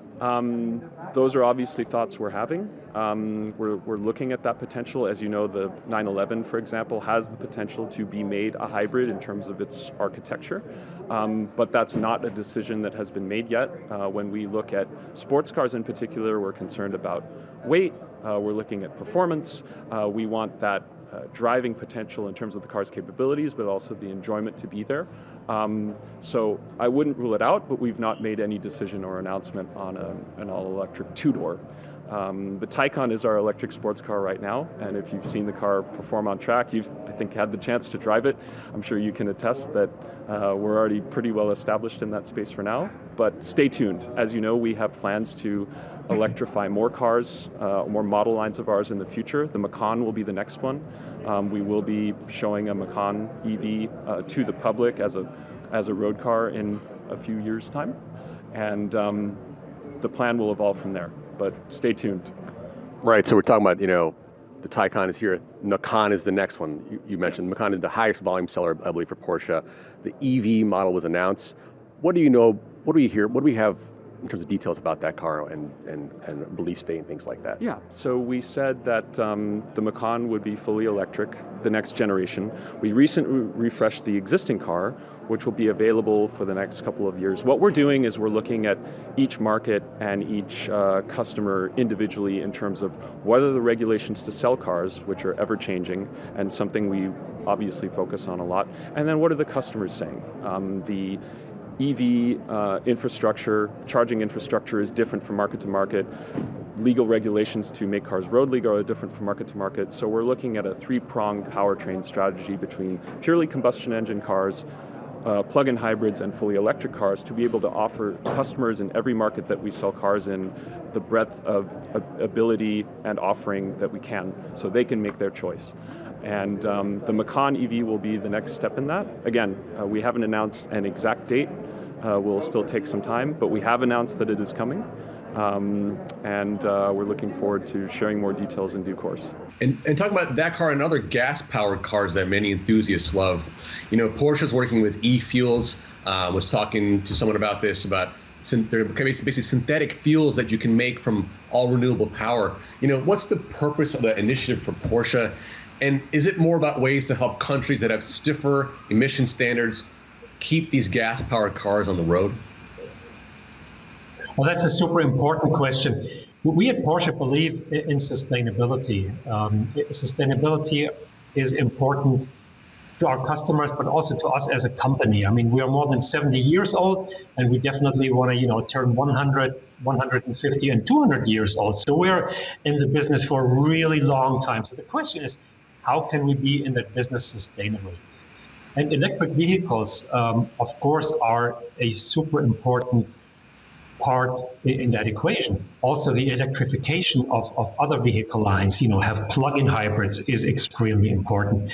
Those are obviously thoughts we're having. We're looking at that potential. As you know, the 911, for example, has the potential to be made a hybrid in terms of its architecture. But that's not a decision that has been made yet. When we look at sports cars in particular, we're concerned about weight. We're looking at performance. We want that driving potential in terms of the car's capabilities, but also the enjoyment to be there. So I wouldn't rule it out, but we've not made any decision or announcement on an all-electric two-door. The Taycan is our electric sports car right now, and if you've seen the car perform on track, you've, I think, had the chance to drive it. I'm sure you can attest that we're already pretty well established in that space for now, but stay tuned. As you know, we have plans to electrify more cars, more model lines of ours in the future. The Macan will be the next one. We will be showing a Macan EV to the public as a road car in a few years' time, and the plan will evolve from there. But stay tuned. Right. So we're talking about, the Taycan is here. Macan is the next one. You mentioned Macan is the highest volume seller, I believe, for Porsche. The EV model was announced. What do you know? What do we hear? What do we have in terms of details about that car and release date and things like that? Yeah, so we said that the Macan would be fully electric, the next generation. We recently refreshed the existing car, which will be available for the next couple of years. What we're doing is we're looking at each market and each customer individually in terms of what are the regulations to sell cars, which are ever changing, and something we obviously focus on a lot, and then what are the customers saying? The EV infrastructure, charging infrastructure is different from market to market. Legal regulations to make cars road legal are different from market to market. So we're looking at a three-pronged powertrain strategy between purely combustion engine cars, plug-in hybrids, and fully electric cars to be able to offer customers in every market that we sell cars in the breadth of ability and offering that we can, so they can make their choice. And the Macan EV will be the next step in that. Again, we haven't announced an exact date. We'll still take some time, but we have announced that it is coming. And we're looking forward to sharing more details in due course. And talking about that car and other gas-powered cars that many enthusiasts love, Porsche's working with e-fuels. Was talking to someone about this, about they're basically synthetic fuels that you can make from all renewable power. What's the purpose of that initiative for Porsche? And is it more about ways to help countries that have stiffer emission standards keep these gas-powered cars on the road? Well, that's a super important question. We at Porsche believe in sustainability. Sustainability is important to our customers, but also to us as a company. I mean, we are more than 70 years old, and we definitely want to, turn 100, 150, and 200 years old. So we're in the business for a really long time. So the question is, how can we be in that business sustainably? And electric vehicles, of course, are a super important part in that equation. Also, the electrification of other vehicle lines, have plug-in hybrids is extremely important.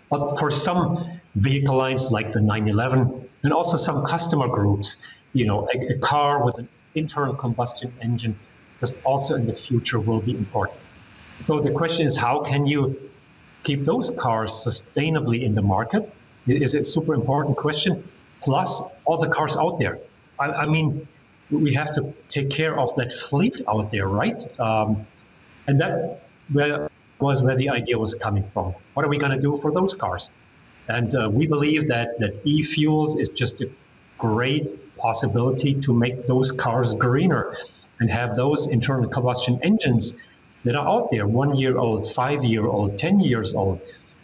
But for some vehicle lines like the 911 and also some customer groups, a car with an internal combustion engine just also in the future will be important. So the question is, how can you keep those cars sustainably in the market? Is a super important question. Plus all the cars out there. I mean, we have to take care of that fleet out there, right? And that was where the idea was coming from. What are we going to do for those cars? And we believe that e-fuels is just a great possibility to make those cars greener and have those internal combustion engines that are out there, 1 year old, 5 year old, 10 years old,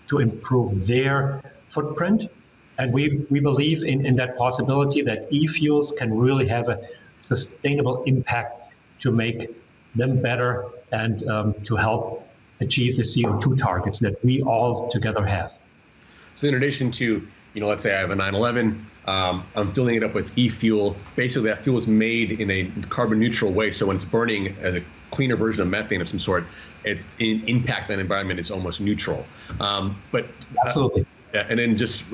to improve their footprint. And we believe in that possibility that e-fuels can really have a sustainable impact to make them better and to help achieve the CO2 targets that we all together have. So in addition to, let's say I have a 911, I'm filling it up with e-fuel. Basically, that fuel is made in a carbon neutral way. So when it's burning as a cleaner version of methane of some sort, its impact on the environment is almost neutral. But absolutely. And then just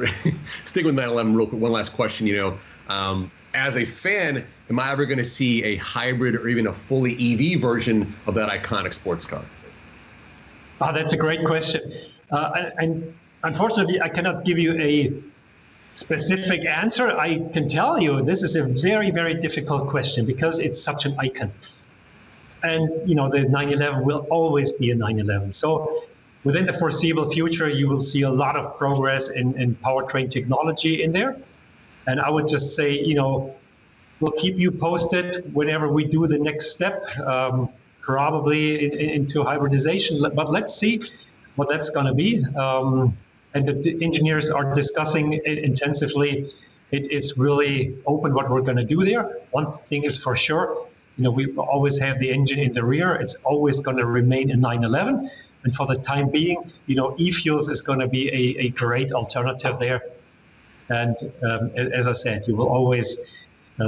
stick with 911 real quick. One last question, as a fan, am I ever going to see a hybrid or even a fully EV version of that iconic sports car? Oh, that's a great question. And unfortunately, I cannot give you a specific answer. I can tell you this is a very, very difficult question because it's such an icon. And, the 911 will always be a 911. So within the foreseeable future, you will see a lot of progress in powertrain technology in there. And I would just say, we'll keep you posted whenever we do the next step, probably into hybridization. But let's see what that's going to be. And the engineers are discussing it intensively. It is really open what we're going to do there. One thing is for sure, we always have the engine in the rear. It's always going to remain a 911. And for the time being, e-fuels is going to be a great alternative there. And as I said, you will always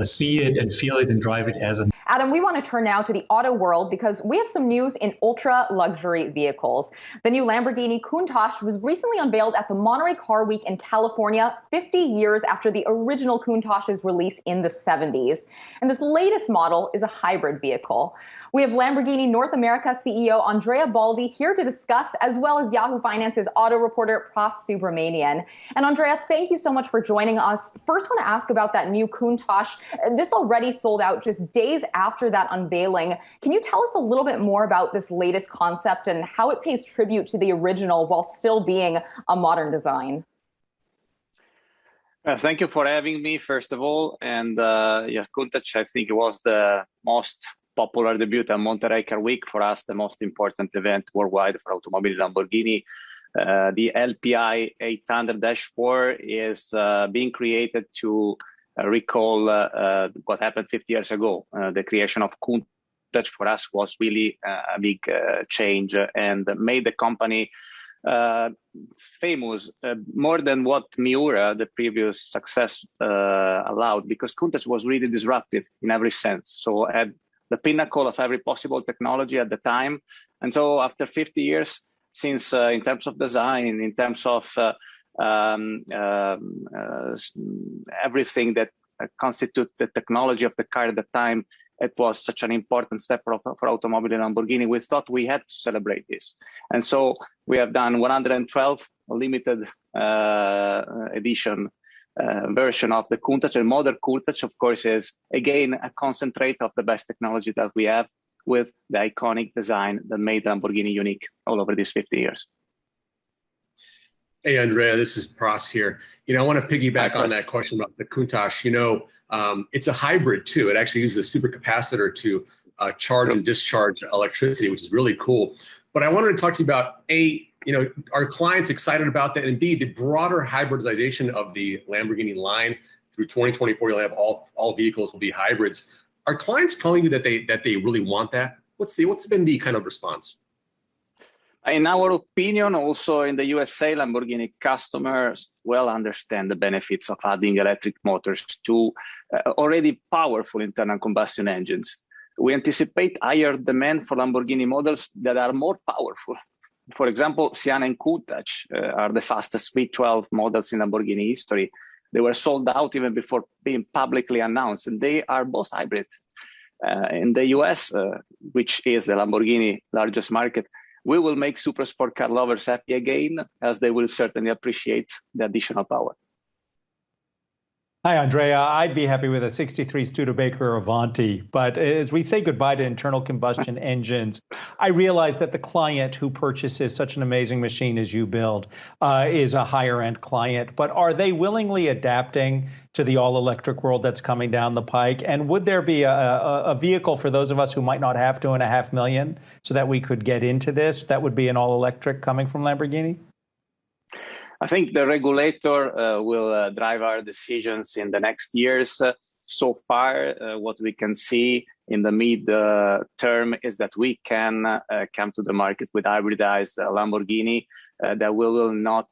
see it and feel it and drive it as a. Adam, we want to turn now to the auto world because we have some news in ultra luxury vehicles. The new Lamborghini Countach was recently unveiled at the Monterey Car Week in California, 50 years after the original Countach's release in the 70s. And this latest model is a hybrid vehicle. We have Lamborghini North America CEO Andrea Baldi here to discuss, as well as Yahoo Finance's auto reporter Pras Subramanian. And Andrea, thank you so much for joining us. First, want to ask about that new Countach. This already sold out just days after that unveiling. Can you tell us a little bit more about this latest concept and how it pays tribute to the original while still being a modern design? Thank you for having me, first of all. And Countach, I think it was the most popular debut at Monterey Car Week. For us, the most important event worldwide for automobile Lamborghini. The LPI 800-4 is being created to recall what happened 50 years ago. The creation of Countach for us was really a big change and made the company famous more than what Miura, the previous success, allowed, because Countach was really disruptive in every sense. So at the pinnacle of every possible technology at the time. And so after 50 years, since in terms of design, in terms of everything that constitute the technology of the car at the time, it was such an important step for automobile Lamborghini. We thought we had to celebrate this. And so we have done 112 limited edition version of the Countach. And modern Countach, of course, is again a concentrate of the best technology that we have with the iconic design that made Lamborghini unique all over these 50 years. Hey, Andrea, this is Pras here. I want to piggyback on that question about the Countach. It's a hybrid too. It actually uses a supercapacitor to charge and discharge electricity, which is really cool. But I wanted to talk to you about are clients excited about that? And B, the broader hybridization of the Lamborghini line through 2024, you'll have all vehicles will be hybrids. Are clients telling you that they really want that? What's been the kind of response? In our opinion, also in the USA, Lamborghini customers well understand the benefits of adding electric motors to already powerful internal combustion engines. We anticipate higher demand for Lamborghini models that are more powerful. For example, Sienna and Countach are the fastest V12 models in Lamborghini history. They were sold out even before being publicly announced, and they are both hybrid. In the US, which is the Lamborghini largest market, we will make super sport car lovers happy again, as they will certainly appreciate the additional power. Hi, Andrea. I'd be happy with a 63 Studebaker Avanti, but as we say goodbye to internal combustion engines, I realize that the client who purchases such an amazing machine as you build is a higher end client, but are they willingly adapting to the all-electric world that's coming down the pike? And would there be a vehicle for those of us who might not have $2.5 million so that we could get into this? That would be an all-electric coming from Lamborghini? I think the regulator will drive our decisions in the next years. So far, what we can see in the mid-term is that we can come to the market with hybridized Lamborghini that we will not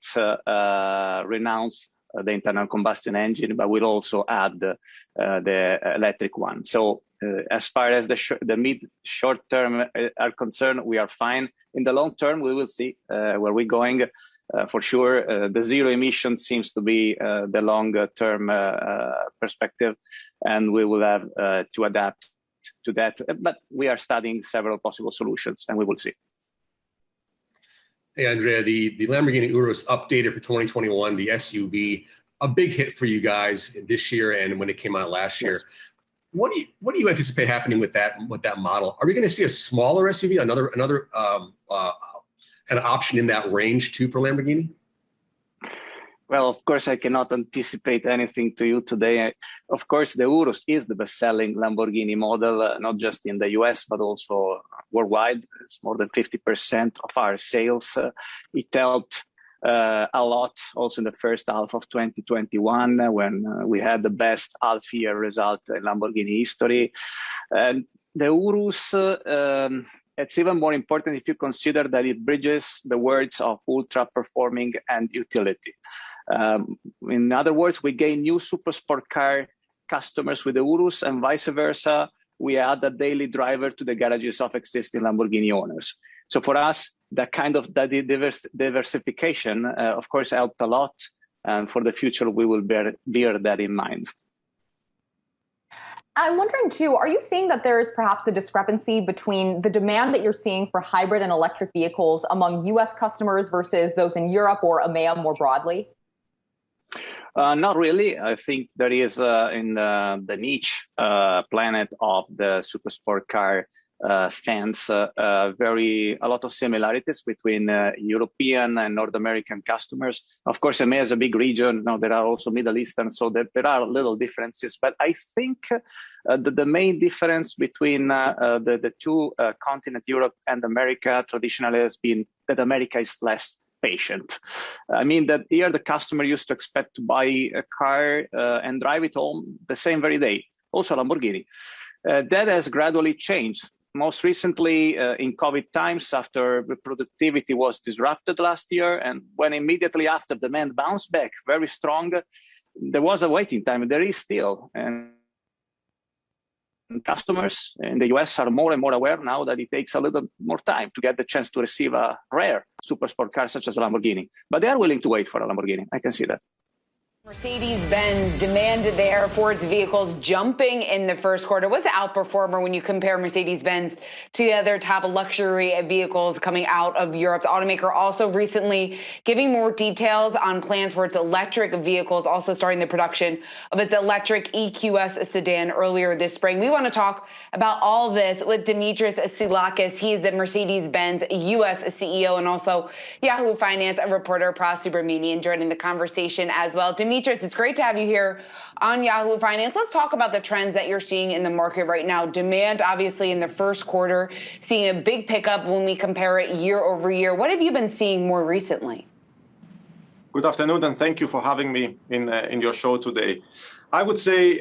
renounce the internal combustion engine, but we'll also add the electric one. So as far as the mid-short term are concerned, we are fine. In the long term, we will see where we're going. For sure, the zero emission seems to be the longer-term perspective, and we will have to adapt to that. But we are studying several possible solutions, and we will see. Hey, Andrea, the Lamborghini Urus updated for 2021, the SUV, a big hit for you guys this year and when it came out last year. Yes. What do you anticipate happening with that model? Are we going to see a smaller SUV, another kind of option in that range too for Lamborghini? Well, of course, I cannot anticipate anything to you today. Of course, the Urus is the best-selling Lamborghini model, not just in the US, but also worldwide. It's more than 50% of our sales. It helped a lot also in the first half of 2021 when we had the best half-year result in Lamborghini history. And the Urus, it's even more important if you consider that it bridges the words of ultra performing and utility. In other words, we gain new super sport car customers with the Urus, and vice versa. We add a daily driver to the garages of existing Lamborghini owners. So for us, that kind of diversification, of course, helped a lot. And for the future, we will bear that in mind. I'm wondering, too, are you seeing that there is perhaps a discrepancy between the demand that you're seeing for hybrid and electric vehicles among U.S. customers versus those in Europe or EMEA more broadly? Not really. I think there is in the niche planet of the super sport car fans a lot of similarities between European and North American customers. Of course, EMEA is a big region. Now there are also Middle Eastern, so there are little differences. But I think the main difference between the two continents, Europe and America, traditionally has been that America is less patient. I mean that here the customer used to expect to buy a car and drive it home the same very day, also Lamborghini. That has gradually changed. Most recently in COVID times, after productivity was disrupted last year, and when immediately after demand bounced back very strong, there was a waiting time. There is still. And customers in the US are more and more aware now that it takes a little more time to get the chance to receive a rare super sport car such as a Lamborghini. But they are willing to wait for a Lamborghini. I can see that. Mercedes Benz demand there for its vehicles jumping in the first quarter. Was the outperformer when you compare Mercedes Benz to the other top luxury vehicles coming out of Europe. The automaker also recently giving more details on plans for its electric vehicles, also starting the production of its electric EQS sedan earlier this spring. We want to talk about all this with Dimitris Silakis. He is the Mercedes-Benz US CEO and also Yahoo Finance reporter Pras Subramanian joining the conversation as well. Dimitris, it's great to have you here on Yahoo Finance. Let's talk about the trends that you're seeing in the market right now. Demand, obviously, in the first quarter, seeing a big pickup when we compare it year over year. What have you been seeing more recently? Good afternoon, and thank you for having me in your show today. I would say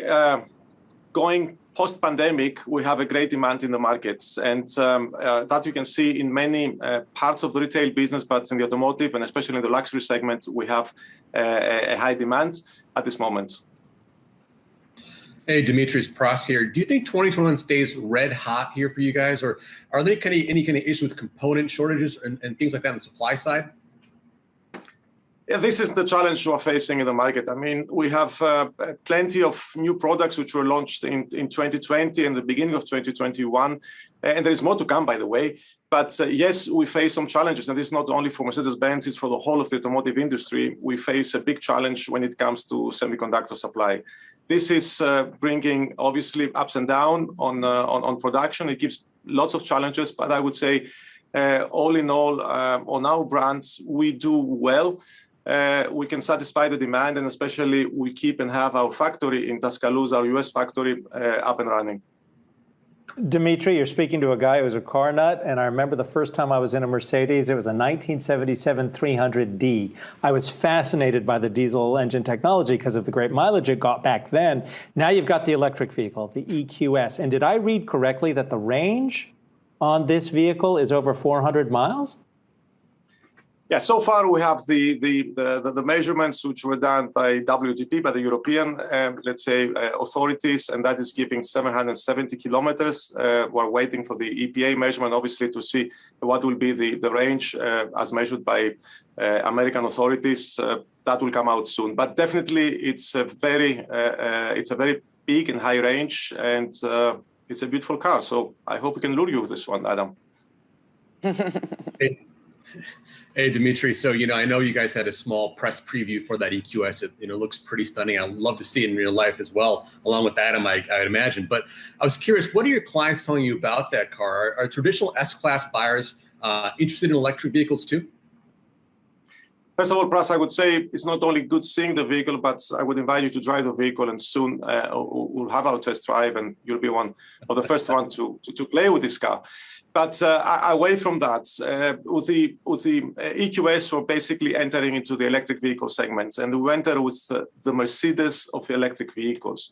going post-pandemic, we have a great demand in the markets, and that you can see in many parts of the retail business, but in the automotive and especially in the luxury segment, we have a high demand at this moment. Hey, Dimitris, Pras here. Do you think 2021 stays red hot here for you guys, or are there any kind of issues with component shortages and things like that on the supply side? Yeah, this is the challenge we're facing in the market. I mean, we have plenty of new products which were launched in 2020 and the beginning of 2021. And there is more to come, by the way. But yes, we face some challenges. And this is not only for Mercedes-Benz, it's for the whole of the automotive industry. We face a big challenge when it comes to semiconductor supply. This is bringing, obviously, ups and downs on production. It gives lots of challenges. But I would say, all in all, on our brands, we do well. We can satisfy the demand, and especially we keep and have our factory in Tuscaloosa, our US factory, up and running. Dimitri, you're speaking to a guy who's a car nut, and I remember the first time I was in a Mercedes, it was a 1977 300D. I was fascinated by the diesel engine technology because of the great mileage it got back then. Now you've got the electric vehicle, the EQS. And did I read correctly that the range on this vehicle is over 400 miles? Yeah, so far we have the measurements which were done by WTP, by the European, authorities, and that is giving 770 kilometers. We're waiting for the EPA measurement, obviously, to see what will be the range as measured by American authorities. That will come out soon. But definitely, it's a very big and high range, and it's a beautiful car. So I hope we can lure you with this one, Adam. Hey, Dimitri. So, I know you guys had a small press preview for that EQS. It, looks pretty stunning. I'd love to see it in real life as well, along with Adam, I'd imagine. But I was curious, what are your clients telling you about that car? Are traditional S-Class buyers interested in electric vehicles too? First of all, Pras, I would say it's not only good seeing the vehicle, but I would invite you to drive the vehicle, and soon we'll have our test drive, and you'll be one of the first one to play with this car. But away from that, with the EQS, we're basically entering into the electric vehicle segments, and we enter with the Mercedes of electric vehicles.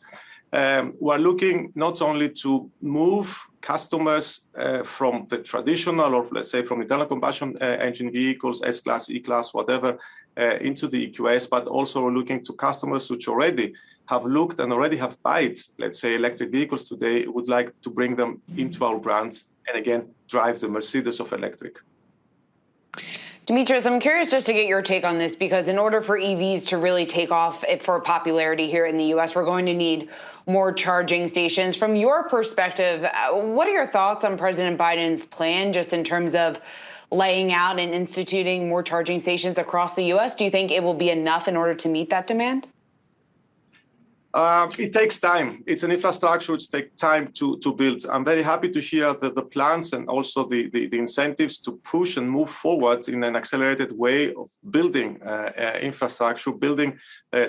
We're looking not only to move customers from the traditional, or let's say from internal combustion engine vehicles, S-Class, E-Class, whatever, into the EQS, but also we're looking to customers which already have looked and already have bought, let's say, electric vehicles today, would like to bring them into our brand and again, drive the Mercedes of electric. Demetrius, I'm curious just to get your take on this, because in order for EVs to really take off for popularity here in the U.S., we're going to need more charging stations. From your perspective, what are your thoughts on President Biden's plan just in terms of laying out and instituting more charging stations across the U.S.? Do you think it will be enough in order to meet that demand? It takes time. It's an infrastructure which takes time to build. I'm very happy to hear that the plans and also the incentives to push and move forward in an accelerated way of building infrastructure, building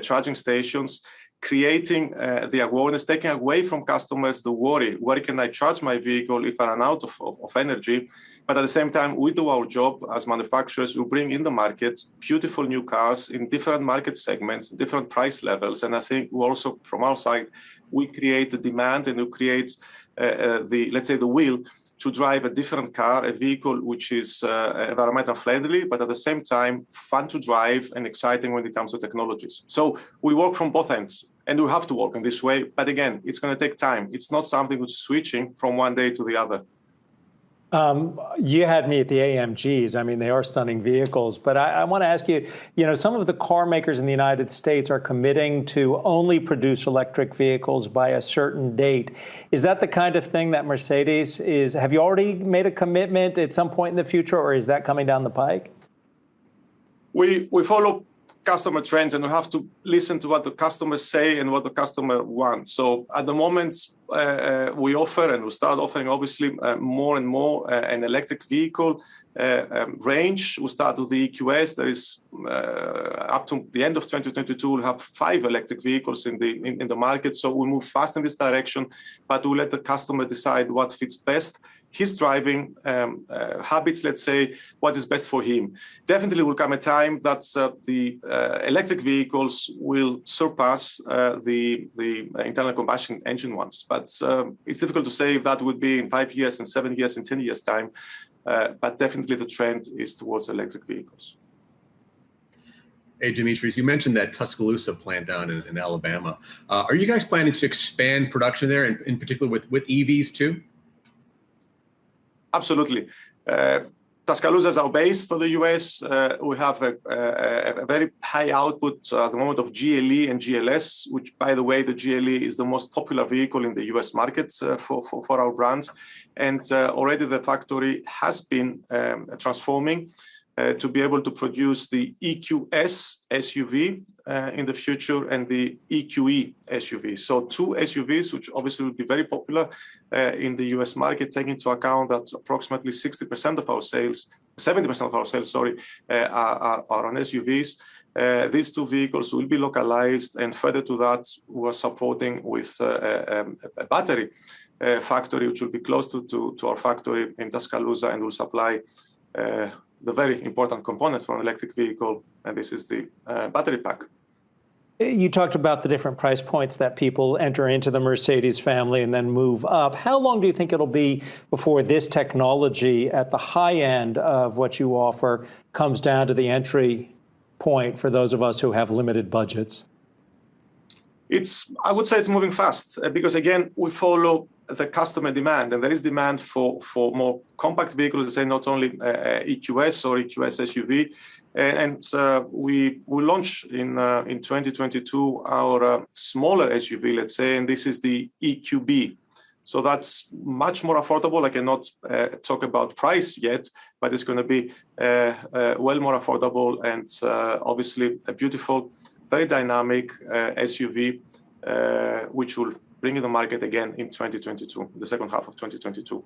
charging stations, creating the awareness, taking away from customers the worry, where can I charge my vehicle if I run out of energy? But at the same time, we do our job as manufacturers. We bring in the market beautiful new cars in different market segments, different price levels. And I think we also, from our side, we create the demand and we create the will to drive a different car, a vehicle which is environmental friendly, but at the same time, fun to drive and exciting when it comes to technologies. So we work from both ends, and we have to work in this way. But again, it's going to take time. It's not something which is switching from one day to the other. You had me at the AMGs. I mean, they are stunning vehicles. But I want to ask you, some of the car makers in the United States are committing to only produce electric vehicles by a certain date. Is that the kind of thing that Mercedes is? Have you already made a commitment at some point in the future, or is that coming down the pike? We follow customer trends, and we have to listen to what the customers say and what the customer wants. So at the moment, we offer and we start offering, obviously, more and more an electric vehicle range. We start with the EQS. There is up to the end of 2022, we'll have 5 electric vehicles in the market. So we move fast in this direction, but we let the customer decide what fits best. His driving habits, let's say, what is best for him. Definitely will come a time that the electric vehicles will surpass the internal combustion engine ones. But it's difficult to say if that would be in 5 years, in 7 years, in 10 years' time. But definitely the trend is towards electric vehicles. Hey, Dimitris, you mentioned that Tuscaloosa plant down in Alabama. Are you guys planning to expand production there, in particular with EVs too? Absolutely. Tuscaloosa is our base for the US. We have a very high output at the moment of GLE and GLS, which, by the way, the GLE is the most popular vehicle in the US market for our brand. And already the factory has been transforming to be able to produce the EQS SUV in the future and the EQE SUV. So 2 SUVs, which obviously will be very popular in the US market, taking into account that approximately 60% of our sales, 70% of our sales, are on SUVs. These two vehicles will be localized, and further to that, we're supporting with a battery factory, which will be close to our factory in Tuscaloosa, and will supply the very important component for an electric vehicle, and this is the battery pack. You talked about the different price points that people enter into the Mercedes family and then move up. How long do you think it'll be before this technology at the high end of what you offer comes down to the entry point for those of us who have limited budgets? I would say it's moving fast because, again, we follow the customer demand, and there is demand for more compact vehicles, say not only EQS or EQS SUV. And we launch in 2022 our smaller SUV, let's say, and this is the EQB. So that's much more affordable. I cannot talk about price yet, but it's going to be well more affordable, and obviously a beautiful, very dynamic SUV, which will bring in the market again in 2022, the second half of 2022.